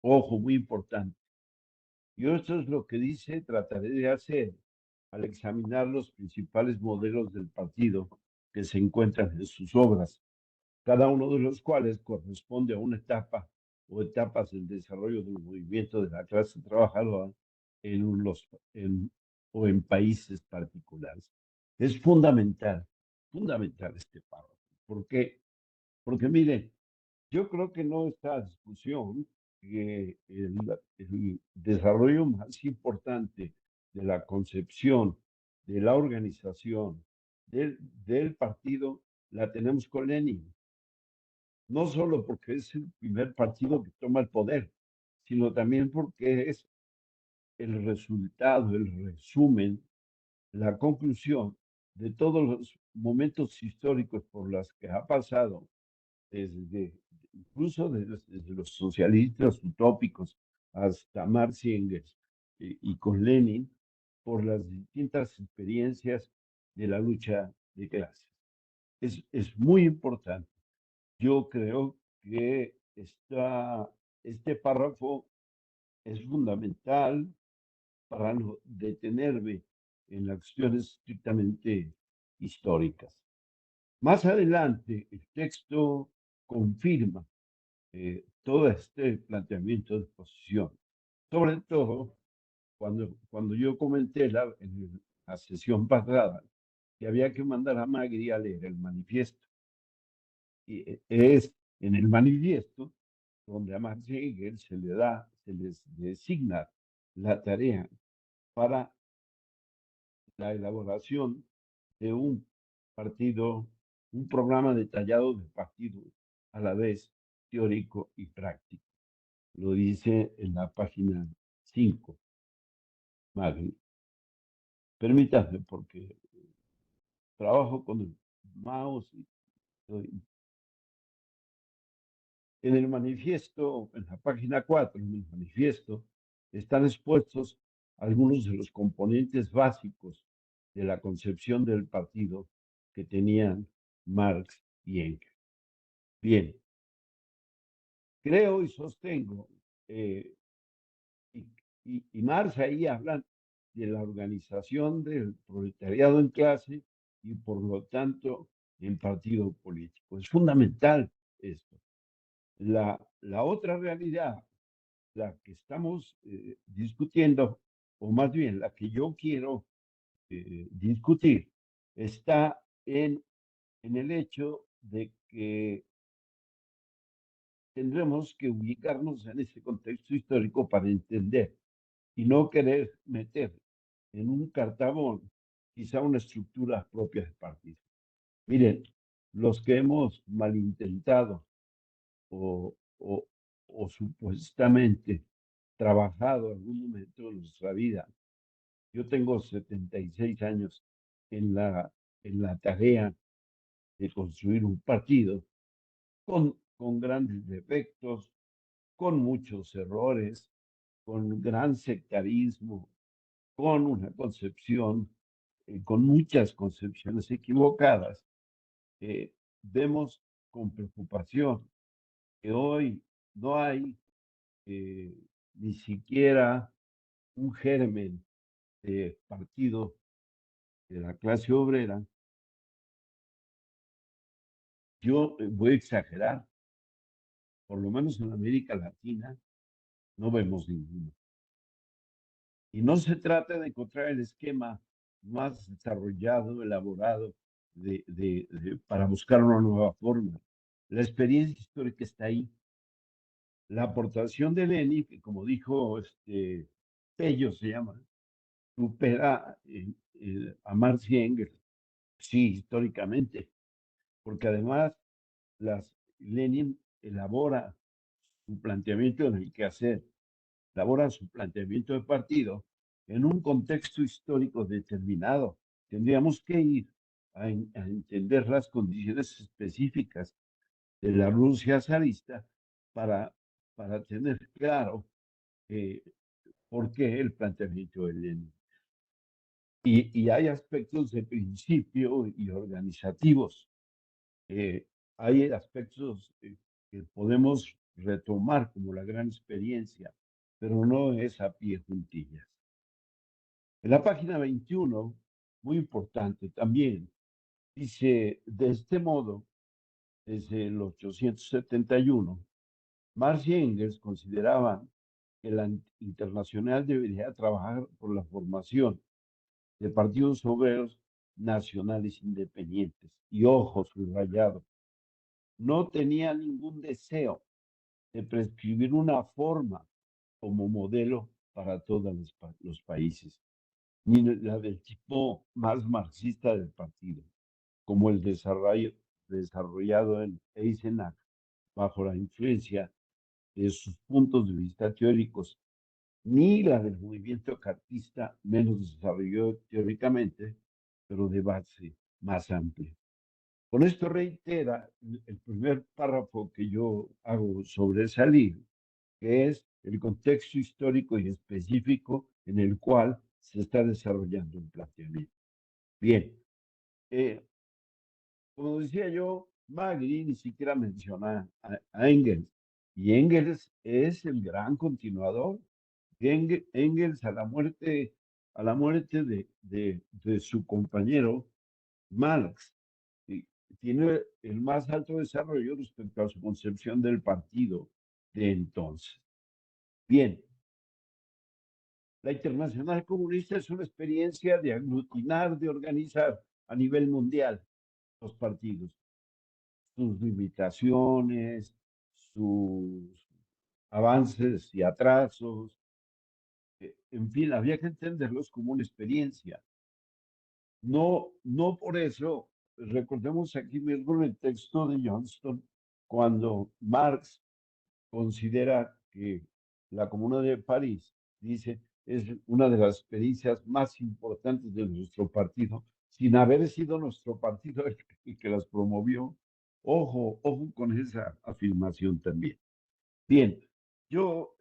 Ojo, muy importante. Y esto es lo que dice, trataré de hacer al examinar los principales modelos del partido que se encuentran en sus obras, cada uno de los cuales corresponde a una etapa o etapas del desarrollo del movimiento de la clase trabajadora o en países particulares. Es fundamental este párrafo. ¿Por qué? Porque miren, yo creo que no está a discusión que el desarrollo más importante de la concepción, de la organización, del partido, la tenemos con Lenin. No solo porque es el primer partido que toma el poder, sino también porque es el resultado, el resumen, la conclusión de todos los momentos históricos por los que ha pasado, desde, incluso desde los socialistas utópicos hasta Marx y Engels y con Lenin, por las distintas experiencias de la lucha de clases. Es muy importante. Yo creo que este párrafo es fundamental para no detenerme en las cuestiones estrictamente históricas. Más adelante, el texto confirma todo este planteamiento de posición, sobre todo cuando yo comenté en la sesión pasada que había que mandar a Magri a leer el manifiesto. Y es en el manifiesto donde a Marx y Engels se les designa la tarea para la elaboración de un partido, un programa detallado de partido, a la vez teórico y práctico. Lo dice en la página 5, Magri. Permítanme, porque trabajo con el mouse y en el manifiesto, en la página 4, en el manifiesto, están expuestos algunos de los componentes básicos de la concepción del partido que tenían Marx y Engels. Bien, creo y sostengo, y Marx ahí habla de la organización del proletariado en clase y por lo tanto en partido político. Es fundamental esto. La otra realidad, la que estamos discutiendo, o más bien la que yo quiero discutir, está en el hecho de que tendremos que ubicarnos en ese contexto histórico para entender y no querer meter en un cartabón quizá una estructura propia del partido. Miren, los que hemos malintentado o, o, o supuestamente trabajado en algún momento de nuestra vida. Yo tengo 76 años en la tarea de construir un partido con grandes defectos, con muchos errores, con gran sectarismo, con una concepción, con muchas concepciones equivocadas. Vemos con preocupación que hoy no hay ni siquiera un germen de partido de la clase obrera. Yo voy a exagerar, por lo menos en América Latina no vemos ninguno. Y no se trata de encontrar el esquema más desarrollado, elaborado, para buscar una nueva forma. La experiencia histórica está ahí. La aportación de Lenin, que como dijo Pello se llama, supera a Marx y Engels, sí, históricamente, porque además Lenin elabora su planteamiento del quehacer, elabora su planteamiento de partido en un contexto histórico determinado. Tendríamos que ir a entender las condiciones específicas de la Rusia zarista para, para tener claro por qué el planteamiento de Lenin. Y hay aspectos de principio y organizativos. Hay aspectos que podemos retomar como la gran experiencia, pero no es a pie juntillas. En la página 21, muy importante también, dice, de este modo, desde el 871, Marx y Engels consideraban que la internacional debería trabajar por la formación de partidos obreros nacionales independientes. Y ojo, subrayado, no tenía ningún deseo de prescribir una forma como modelo para todos los países, ni la del tipo más marxista del partido, como el desarrollado en Eisenach bajo la influencia de sus puntos de vista teóricos, ni la del movimiento cartista, menos desarrollado teóricamente, pero de base más amplia. Con esto reitera el primer párrafo que yo hago sobresalir, que es el contexto histórico y específico en el cual se está desarrollando un planteamiento. Bien, como decía yo, Magri ni siquiera menciona a Engels, y Engels es el gran continuador. Engels a la muerte de su compañero Marx, tiene el más alto desarrollo respecto a su concepción del partido de entonces. Bien, la Internacional Comunista es una experiencia de aglutinar, de organizar a nivel mundial los partidos, sus limitaciones, sus avances y atrasos. En fin, había que entenderlos como una experiencia. No por eso, recordemos aquí mismo en el texto de Johnston, cuando Marx considera que la Comuna de París, dice, es una de las experiencias más importantes de nuestro partido, sin haber sido nuestro partido el que las promovió. Ojo con esa afirmación también. Bien, yo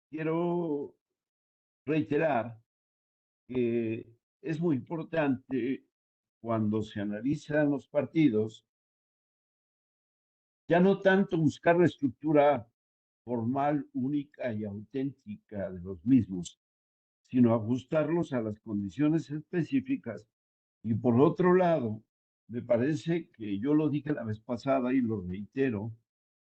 quiero reiterar que es muy importante cuando se analizan los partidos, ya no tanto buscar la estructura formal, única y auténtica de los mismos, sino ajustarlos a las condiciones específicas. Y por otro lado, me parece que yo lo dije la vez pasada y lo reitero,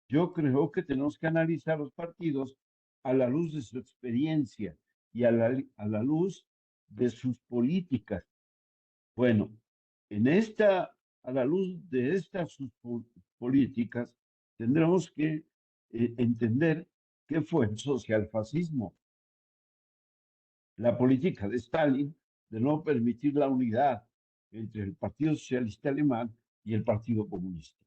yo creo que tenemos que analizar los partidos a la luz de su experiencia y a la luz de sus políticas. Bueno, a la luz de estas sus políticas, tendremos que entender qué fue el socialfascismo, la política de Stalin de no permitir la unidad entre el Partido Socialista Alemán y el Partido Comunista.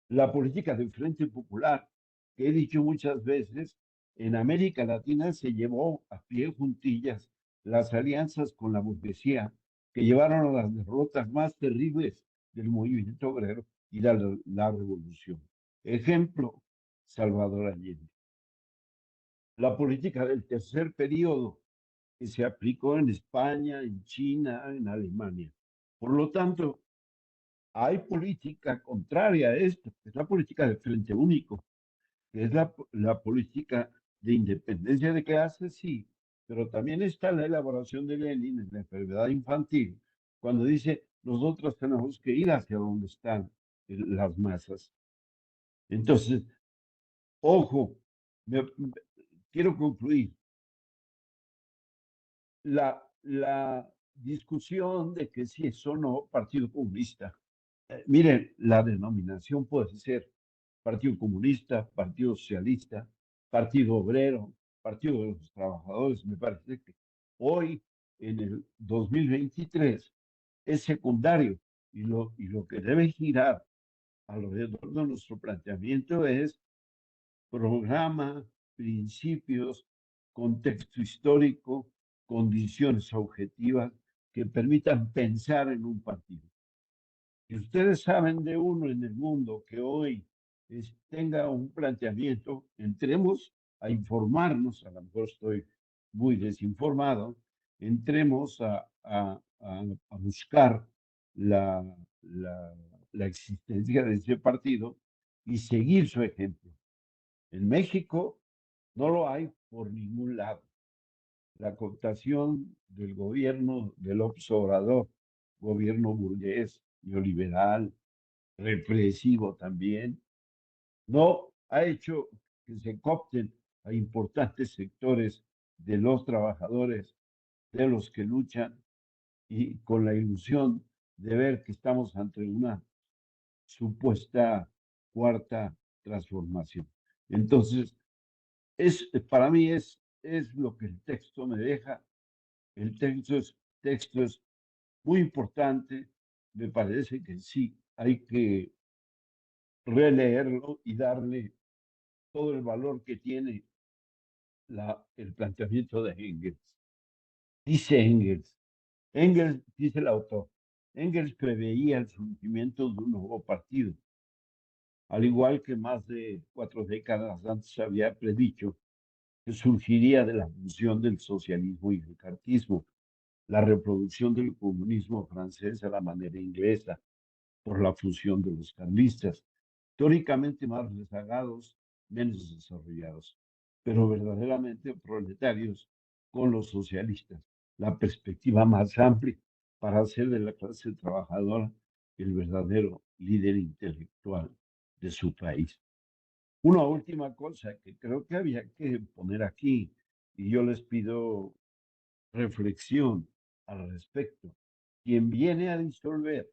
La política del Frente Popular, que he dicho muchas veces, en América Latina se llevó a pie juntillas las alianzas con la burguesía que llevaron a las derrotas más terribles del movimiento obrero y la revolución. Ejemplo, Salvador Allende. La política del tercer periodo que se aplicó en España, en China, en Alemania. Por lo tanto, hay política contraria a esto, que es la política del frente único, que es la política de independencia de clases, sí, pero también está la elaboración de Lenin en la enfermedad infantil, cuando dice, nosotros tenemos que ir hacia donde están las masas. Entonces, ojo, quiero concluir. La discusión de que si es o no Partido Comunista. Miren, la denominación puede ser Partido Comunista, Partido Socialista, Partido Obrero, Partido de los Trabajadores. Me parece que hoy, en el 2023, es secundario y lo que debe girar alrededor de nuestro planteamiento es programa, principios, contexto histórico, condiciones objetivas que permitan pensar en un partido. Si ustedes saben de uno en el mundo que hoy tenga un planteamiento, entremos a informarnos, a lo mejor estoy muy desinformado, entremos a buscar la, la existencia de ese partido y seguir su ejemplo. En México no lo hay por ningún lado. La cooptación del gobierno del López Obrador, gobierno burgués, neoliberal, represivo también, no ha hecho que se coopten a importantes sectores de los trabajadores, de los que luchan, y con la ilusión de ver que estamos ante una supuesta cuarta transformación. Entonces, para mí es lo que el texto me deja. El texto es muy importante. Me parece que sí, hay que releerlo y darle todo el valor que tiene el planteamiento de Engels. Dice Engels dice el autor, Engels preveía el surgimiento de un nuevo partido, al igual que más de 4 décadas antes había predicho que surgiría de la fusión del socialismo y el cartismo, la reproducción del comunismo francés a la manera inglesa, por la fusión de los carlistas, teóricamente más rezagados, menos desarrollados, pero verdaderamente proletarios con los socialistas, la perspectiva más amplia para hacer de la clase trabajadora el verdadero líder intelectual de su país. Una última cosa que creo que había que poner aquí, y yo les pido reflexión al respecto. Quien viene a disolver,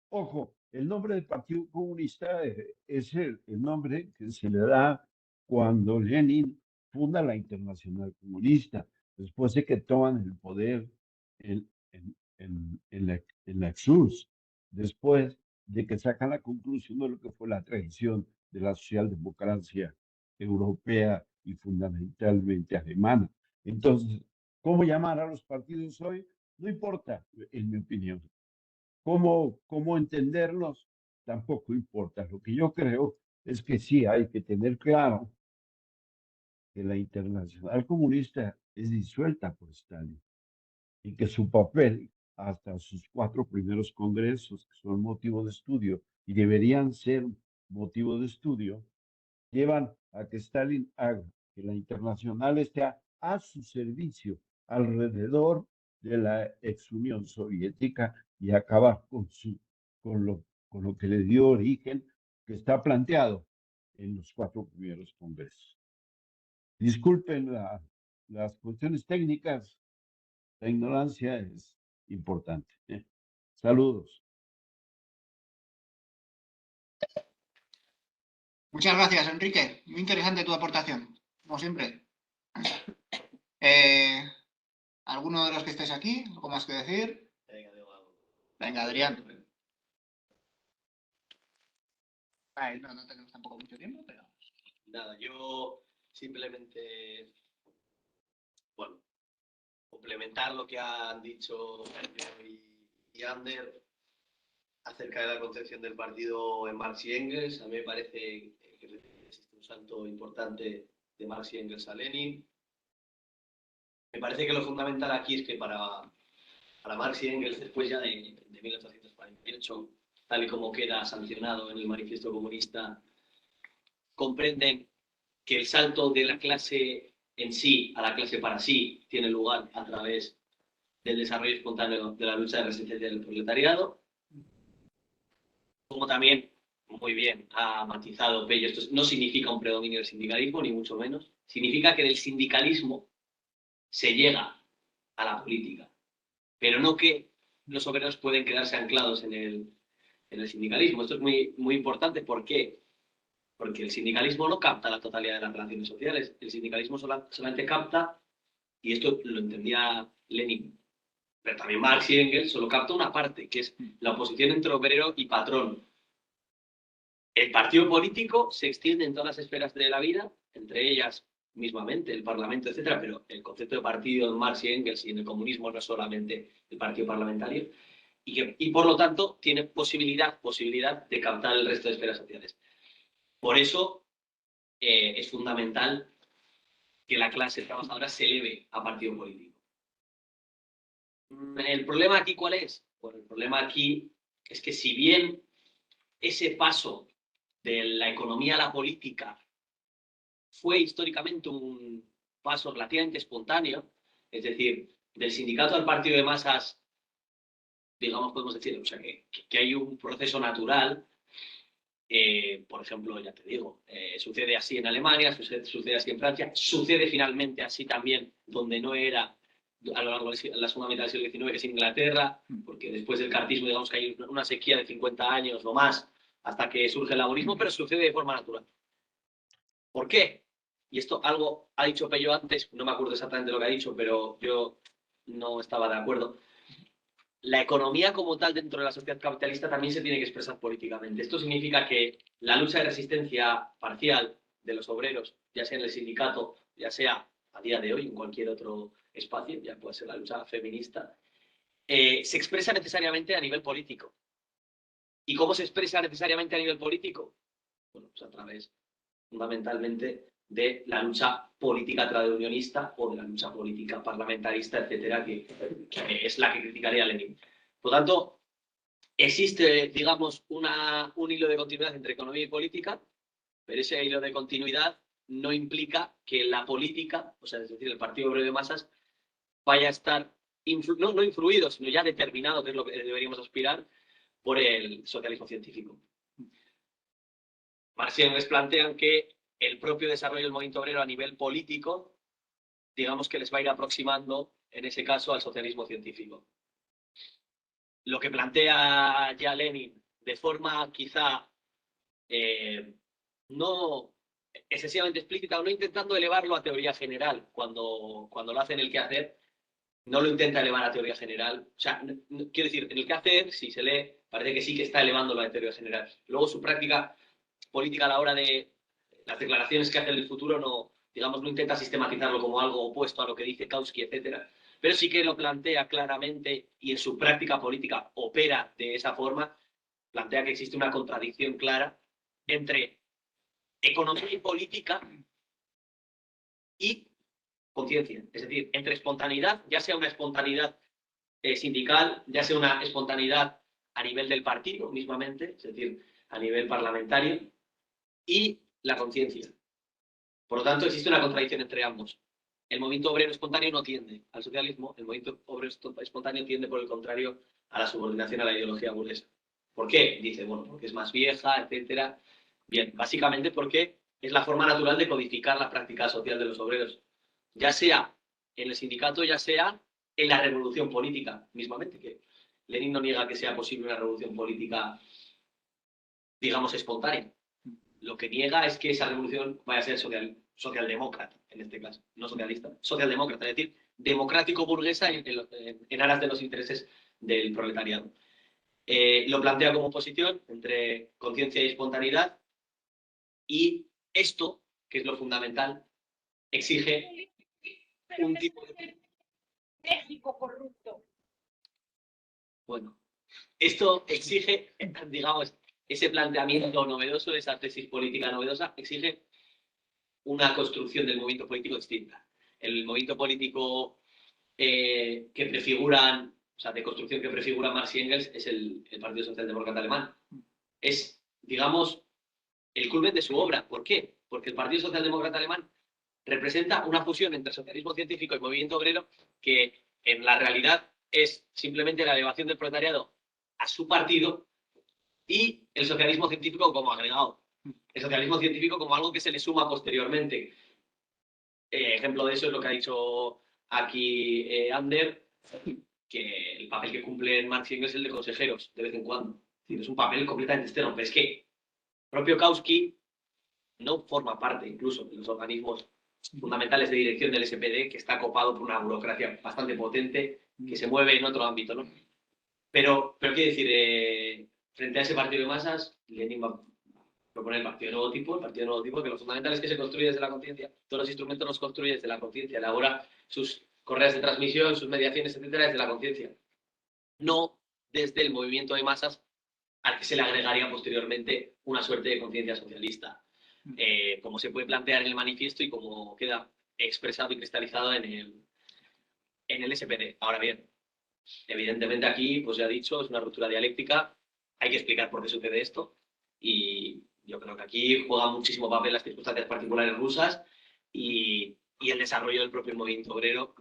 ojo, el nombre del Partido Comunista es el nombre que se le da cuando Lenin funda la Internacional Comunista, después de que toman el poder en la XURSS, después de que sacan la conclusión de lo que fue la tradición de la socialdemocracia europea y fundamentalmente alemana. Entonces, ¿cómo llamar a los partidos hoy? No importa, en mi opinión. ¿Cómo entenderlos? Tampoco importa. Lo que yo creo es que sí hay que tener claro que la Internacional Comunista es disuelta por Stalin y que su papel hasta sus 4 primeros congresos, que son motivo de estudio y deberían ser motivo de estudio, llevan a que Stalin haga que la Internacional esté a su servicio alrededor de la ex Unión Soviética y acabar con lo que le dio origen, que está planteado en los 4 primeros congresos. Disculpen las cuestiones técnicas, la ignorancia es importante. Saludos. Muchas gracias, Enrique. Muy interesante tu aportación, como siempre. ¿Alguno de los que estáis aquí? ¿Algo más que decir? Venga, Adrián. Vale, no tenemos tampoco mucho tiempo, pero... Nada, yo simplemente, bueno, complementar lo que han dicho Sergio y Ander acerca de la concepción del partido en Marx y Engels. A mí me parece que existe un salto importante de Marx y Engels a Lenin. Me parece que lo fundamental aquí es que para Marx y Engels, después ya de 1848, tal y como queda sancionado en el Manifiesto Comunista, comprenden que el salto de la clase en sí a la clase para sí tiene lugar a través del desarrollo espontáneo de la lucha de resistencia del proletariado, como también muy bien ha matizado Pello, esto no significa un predominio del sindicalismo, ni mucho menos, significa que del sindicalismo se llega a la política, pero no que los obreros pueden quedarse anclados en el sindicalismo. Esto es muy, muy importante. ¿Por qué? Porque el sindicalismo no capta la totalidad de las relaciones sociales. El sindicalismo solamente capta, y esto lo entendía Lenin, pero también Marx y Engels, solo capta una parte, que es la oposición entre obrero y patrón. El partido político se extiende en todas las esferas de la vida, entre ellas mismamente el Parlamento, etcétera, pero el concepto de partido en Marx y Engels y en el comunismo no es solamente el partido parlamentario, y por lo tanto tiene posibilidad de captar el resto de esferas sociales. Por eso es fundamental que la clase trabajadora se eleve a partido político. ¿El problema aquí cuál es? Bueno, el problema aquí es que si bien ese paso de la economía a la política fue históricamente un paso relativamente espontáneo, es decir, del sindicato al partido de masas, digamos, podemos decir, o sea, que hay un proceso natural. Por ejemplo, ya te digo, sucede así en Alemania, sucede así en Francia, sucede finalmente así también donde no era a lo largo de la segunda mitad del siglo XIX, que es Inglaterra, porque después del cartismo, digamos que hay una sequía de 50 años o más hasta que surge el laborismo, pero sucede de forma natural. ¿Por qué? Y esto algo ha dicho Pello antes, no me acuerdo exactamente lo que ha dicho, pero yo no estaba de acuerdo. La economía como tal dentro de la sociedad capitalista también se tiene que expresar políticamente. Esto significa que la lucha de resistencia parcial de los obreros, ya sea en el sindicato, ya sea a día de hoy en cualquier otro espacio, ya puede ser la lucha feminista, se expresa necesariamente a nivel político. ¿Y cómo se expresa necesariamente a nivel político? Bueno, pues a través fundamentalmente de la lucha política tradiunionista o de la lucha política parlamentarista, etcétera, que es la que criticaría Lenin. Por lo tanto, existe, digamos, un hilo de continuidad entre economía y política, pero ese hilo de continuidad no implica que la política, o sea, es decir, el Partido Obrero de Masas, vaya a estar no influido, sino ya determinado, que es lo que deberíamos aspirar, por el socialismo científico. Marx y Engels plantean que el propio desarrollo del movimiento obrero a nivel político, digamos que les va a ir aproximando, en ese caso, al socialismo científico. Lo que plantea ya Lenin, de forma quizá no excesivamente explícita, o no intentando elevarlo a teoría general, cuando lo hace en el quehacer, no lo intenta elevar a teoría general. O sea, quiero decir, en el quehacer, si se lee, parece que sí que está elevándolo a teoría general. Luego su práctica política a la hora de las declaraciones que hace en el futuro no, digamos, no intenta sistematizarlo como algo opuesto a lo que dice Kautsky, etcétera, pero sí que lo plantea claramente y en su práctica política opera de esa forma, plantea que existe una contradicción clara entre economía y política y conciencia, es decir, entre espontaneidad, ya sea una espontaneidad sindical, ya sea una espontaneidad a nivel del partido mismamente, es decir, a nivel parlamentario, y la conciencia. Por lo tanto, existe una contradicción entre ambos. El movimiento obrero espontáneo no tiende al socialismo, el movimiento obrero espontáneo tiende, por el contrario, a la subordinación a la ideología burguesa. ¿Por qué? Dice, bueno, porque es más vieja, etcétera. Bien, básicamente porque es la forma natural de codificar la práctica social de los obreros, ya sea en el sindicato, ya sea en la revolución política mismamente, que Lenin no niega que sea posible una revolución política, digamos, espontánea. Lo que niega es que esa revolución vaya a ser socialdemócrata, en este caso, no socialista, socialdemócrata, es decir, democrático burguesa en aras de los intereses del proletariado. Lo plantea como oposición entre conciencia y espontaneidad, y esto, que es lo fundamental, exige un tipo de... México corrupto. Bueno, esto exige, digamos, ese planteamiento novedoso, esa tesis política novedosa, exige una construcción del movimiento político distinta. El movimiento político que prefiguran, o sea, de construcción que prefigura Marx y Engels es el Partido Socialdemócrata Alemán. Es, digamos, el culmen de su obra. ¿Por qué? Porque el Partido Socialdemócrata Alemán representa una fusión entre socialismo científico y movimiento obrero que en la realidad es simplemente la elevación del proletariado a su partido y el socialismo científico como agregado. El socialismo científico como algo que se le suma posteriormente. Ejemplo de eso es lo que ha dicho aquí Ander, que el papel que cumple Marx y Engels es el de consejeros, de vez en cuando. Es un papel completamente externo, pero es que el propio Kautsky no forma parte incluso de los organismos fundamentales de dirección del SPD, que está copado por una burocracia bastante potente, que se mueve en otro ámbito, ¿no? Pero quiero decir, frente a ese partido de masas, Lenin va a proponer el partido de nuevo tipo, que lo fundamental es que se construye desde la conciencia, todos los instrumentos los construye desde la conciencia, elabora sus correas de transmisión, sus mediaciones, etcétera, desde la conciencia. No desde el movimiento de masas al que se le agregaría posteriormente una suerte de conciencia socialista, como se puede plantear en el manifiesto y como queda expresado y cristalizado en el SPD. Ahora bien, evidentemente aquí, pues ya he dicho, es una ruptura dialéctica, hay que explicar por qué sucede esto y yo creo que aquí juega muchísimo papel las circunstancias particulares rusas y el desarrollo del propio movimiento obrero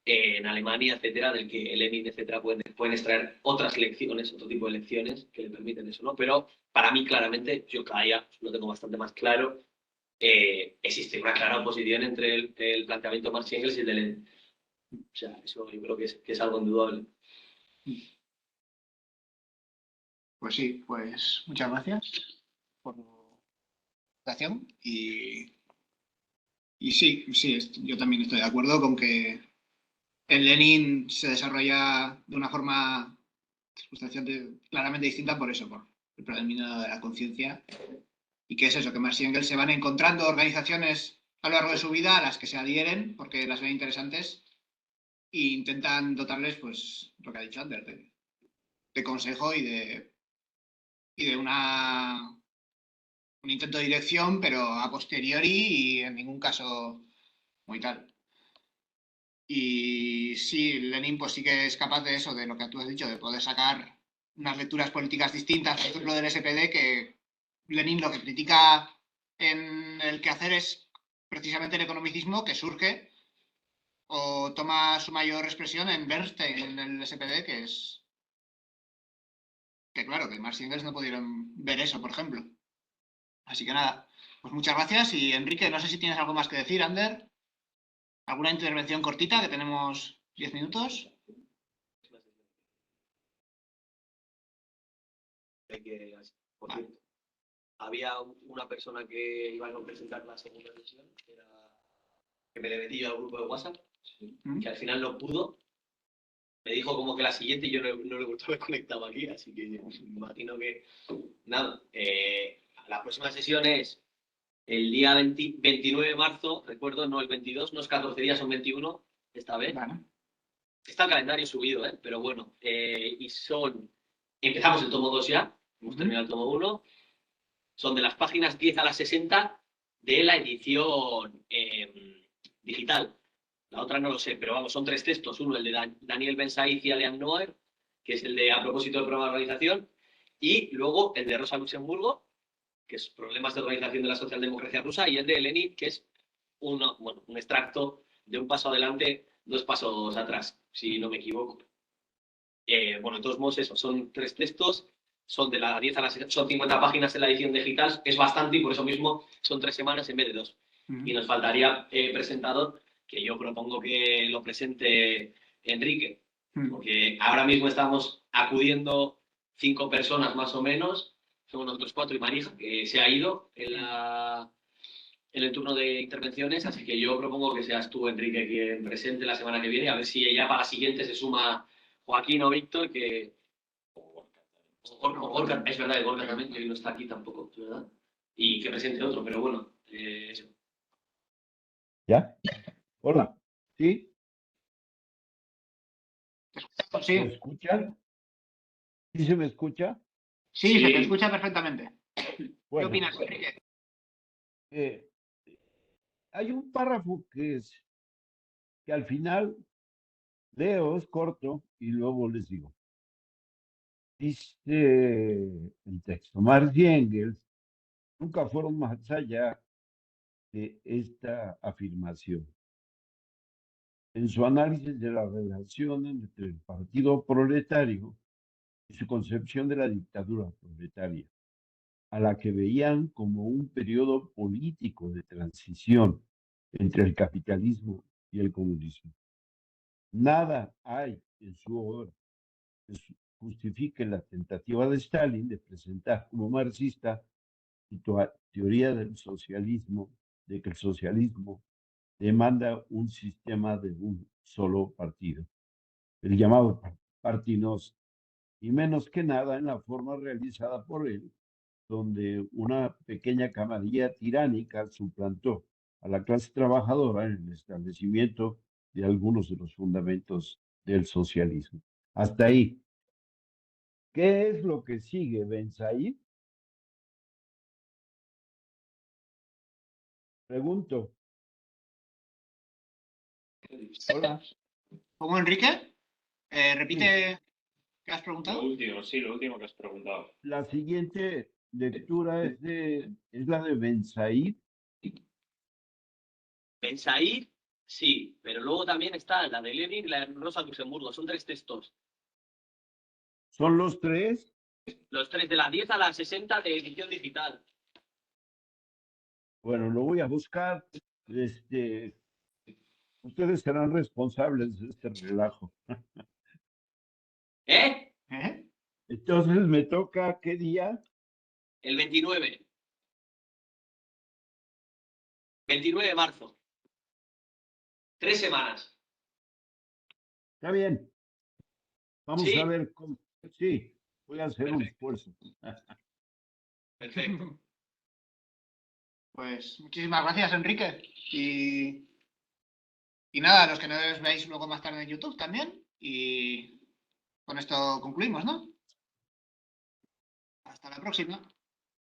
en Alemania, etcétera, del que Lenin, etcétera, pueden extraer otras lecciones, otro tipo de lecciones que le permiten eso, ¿no? Pero para mí, claramente, yo cada día lo tengo bastante más claro, existe una clara oposición entre el planteamiento de Marx y Engels y el de Lenin. O sea, eso yo creo que es algo indudable. Pues sí, pues muchas gracias por tu presentación y sí, yo también estoy de acuerdo con que el Lenin se desarrolla de una forma claramente distinta por eso, por el predominio de la conciencia y que es eso, que Marx y Engels se van encontrando organizaciones a lo largo de su vida a las que se adhieren porque las ven interesantes e intentan dotarles, pues, lo que ha dicho Ander, de consejo y de un intento de dirección, pero a posteriori y en ningún caso muy tal. Y sí, Lenin pues sí que es capaz de eso, de lo que tú has dicho, de poder sacar unas lecturas políticas distintas, por ejemplo, del SPD, que Lenin lo que critica en el quehacer es precisamente el economicismo que surge o toma su mayor expresión en Bernstein, en el SPD, que es que claro, que Marx y Engels no pudieron ver eso, por ejemplo. Así que nada, pues muchas gracias y Enrique, no sé si tienes algo más que decir, Ander. ¿Alguna intervención cortita? Que tenemos 10 minutos. Por cierto, había una persona que iba a no presentar la segunda sesión, que me le metí yo al grupo de WhatsApp, que al final no pudo. Me dijo como que la siguiente y yo no le he vuelto a haber conectado aquí, así que me imagino que nada. La próxima sesión es el día 29 de marzo, recuerdo, no el 22, no es 14 días, son 21 esta vez. Vale. Está el calendario subido, pero bueno. Empezamos el tomo 2 ya, hemos terminado el tomo 1. Son de las páginas 10 a las 60 de la edición digital. La otra no lo sé, pero vamos, son 3 textos. Uno, el de Daniel Ben-Said y Alian Noer, que es el de A propósito del programa de organización, y luego el de Rosa Luxemburgo, que es Problemas de organización de la socialdemocracia rusa, y el de Lenin, que es un extracto de un paso adelante, 2 pasos atrás, si no me equivoco. De todos modos, eso, son 3 textos, son de la 10 a las son 50 páginas en la edición digital, es bastante y por eso mismo son 3 semanas en vez de 2. Y nos faltaría presentador, que yo propongo que lo presente Enrique, porque ahora mismo estamos acudiendo 5 personas más o menos, somos nosotros 4 y Marija, que se ha ido en el turno de intervenciones, así que yo propongo que seas tú, Enrique, quien presente la semana que viene, a ver si ya para la siguiente se suma Joaquín o Víctor, que... Gorka, es verdad, Gorka también, que no está aquí tampoco, ¿verdad? Y que presente otro, pero bueno, eso. ¿Ya? Hola. ¿Sí? Sí, ¿Me escuchan? ¿Sí se me escucha? sí, se te escucha perfectamente. Bueno, ¿Qué opinas, Enrique? hay un párrafo que al final Leo, es corto y luego les digo. Dice el texto, Marx y Engels nunca fueron más allá de esta afirmación. En su análisis de la relación entre el partido proletario y su concepción de la dictadura proletaria, a la que veían como un periodo político de transición entre el capitalismo y el comunismo. Nada hay en su obra que justifique la tentativa de Stalin de presentar como marxista su teoría del socialismo, de que el socialismo demanda un sistema de un solo partido, el llamado Partinos, y menos que nada en la forma realizada por él, donde una pequeña camarilla tiránica suplantó a la clase trabajadora en el establecimiento de algunos de los fundamentos del socialismo. Hasta ahí. ¿Qué es lo que sigue, Ben Said? Pregunto. Hola. ¿Cómo, Enrique? Repite, ¿qué has Lo preguntado? último, sí, lo último que has preguntado. La siguiente lectura es la de Ben Said. Ben Said, sí, pero luego también está la de Lenin y la de Rosa Luxemburgo. Son 3 textos. ¿Son los tres? Los 3 de la 10 a la 60 de edición digital. Bueno, lo voy a buscar. Ustedes serán responsables de este relajo. ¿Eh? ¿Eh? Entonces me toca, ¿qué día? El 29. 29 de marzo. 3 semanas. Está bien. Vamos a ¿Sí? ver cómo. Sí, voy a hacer un Perfecto. esfuerzo. Perfecto. Pues muchísimas gracias, Enrique. Y nada, los que no os veáis luego más tarde en YouTube también. Y con esto concluimos, ¿no? Hasta la próxima.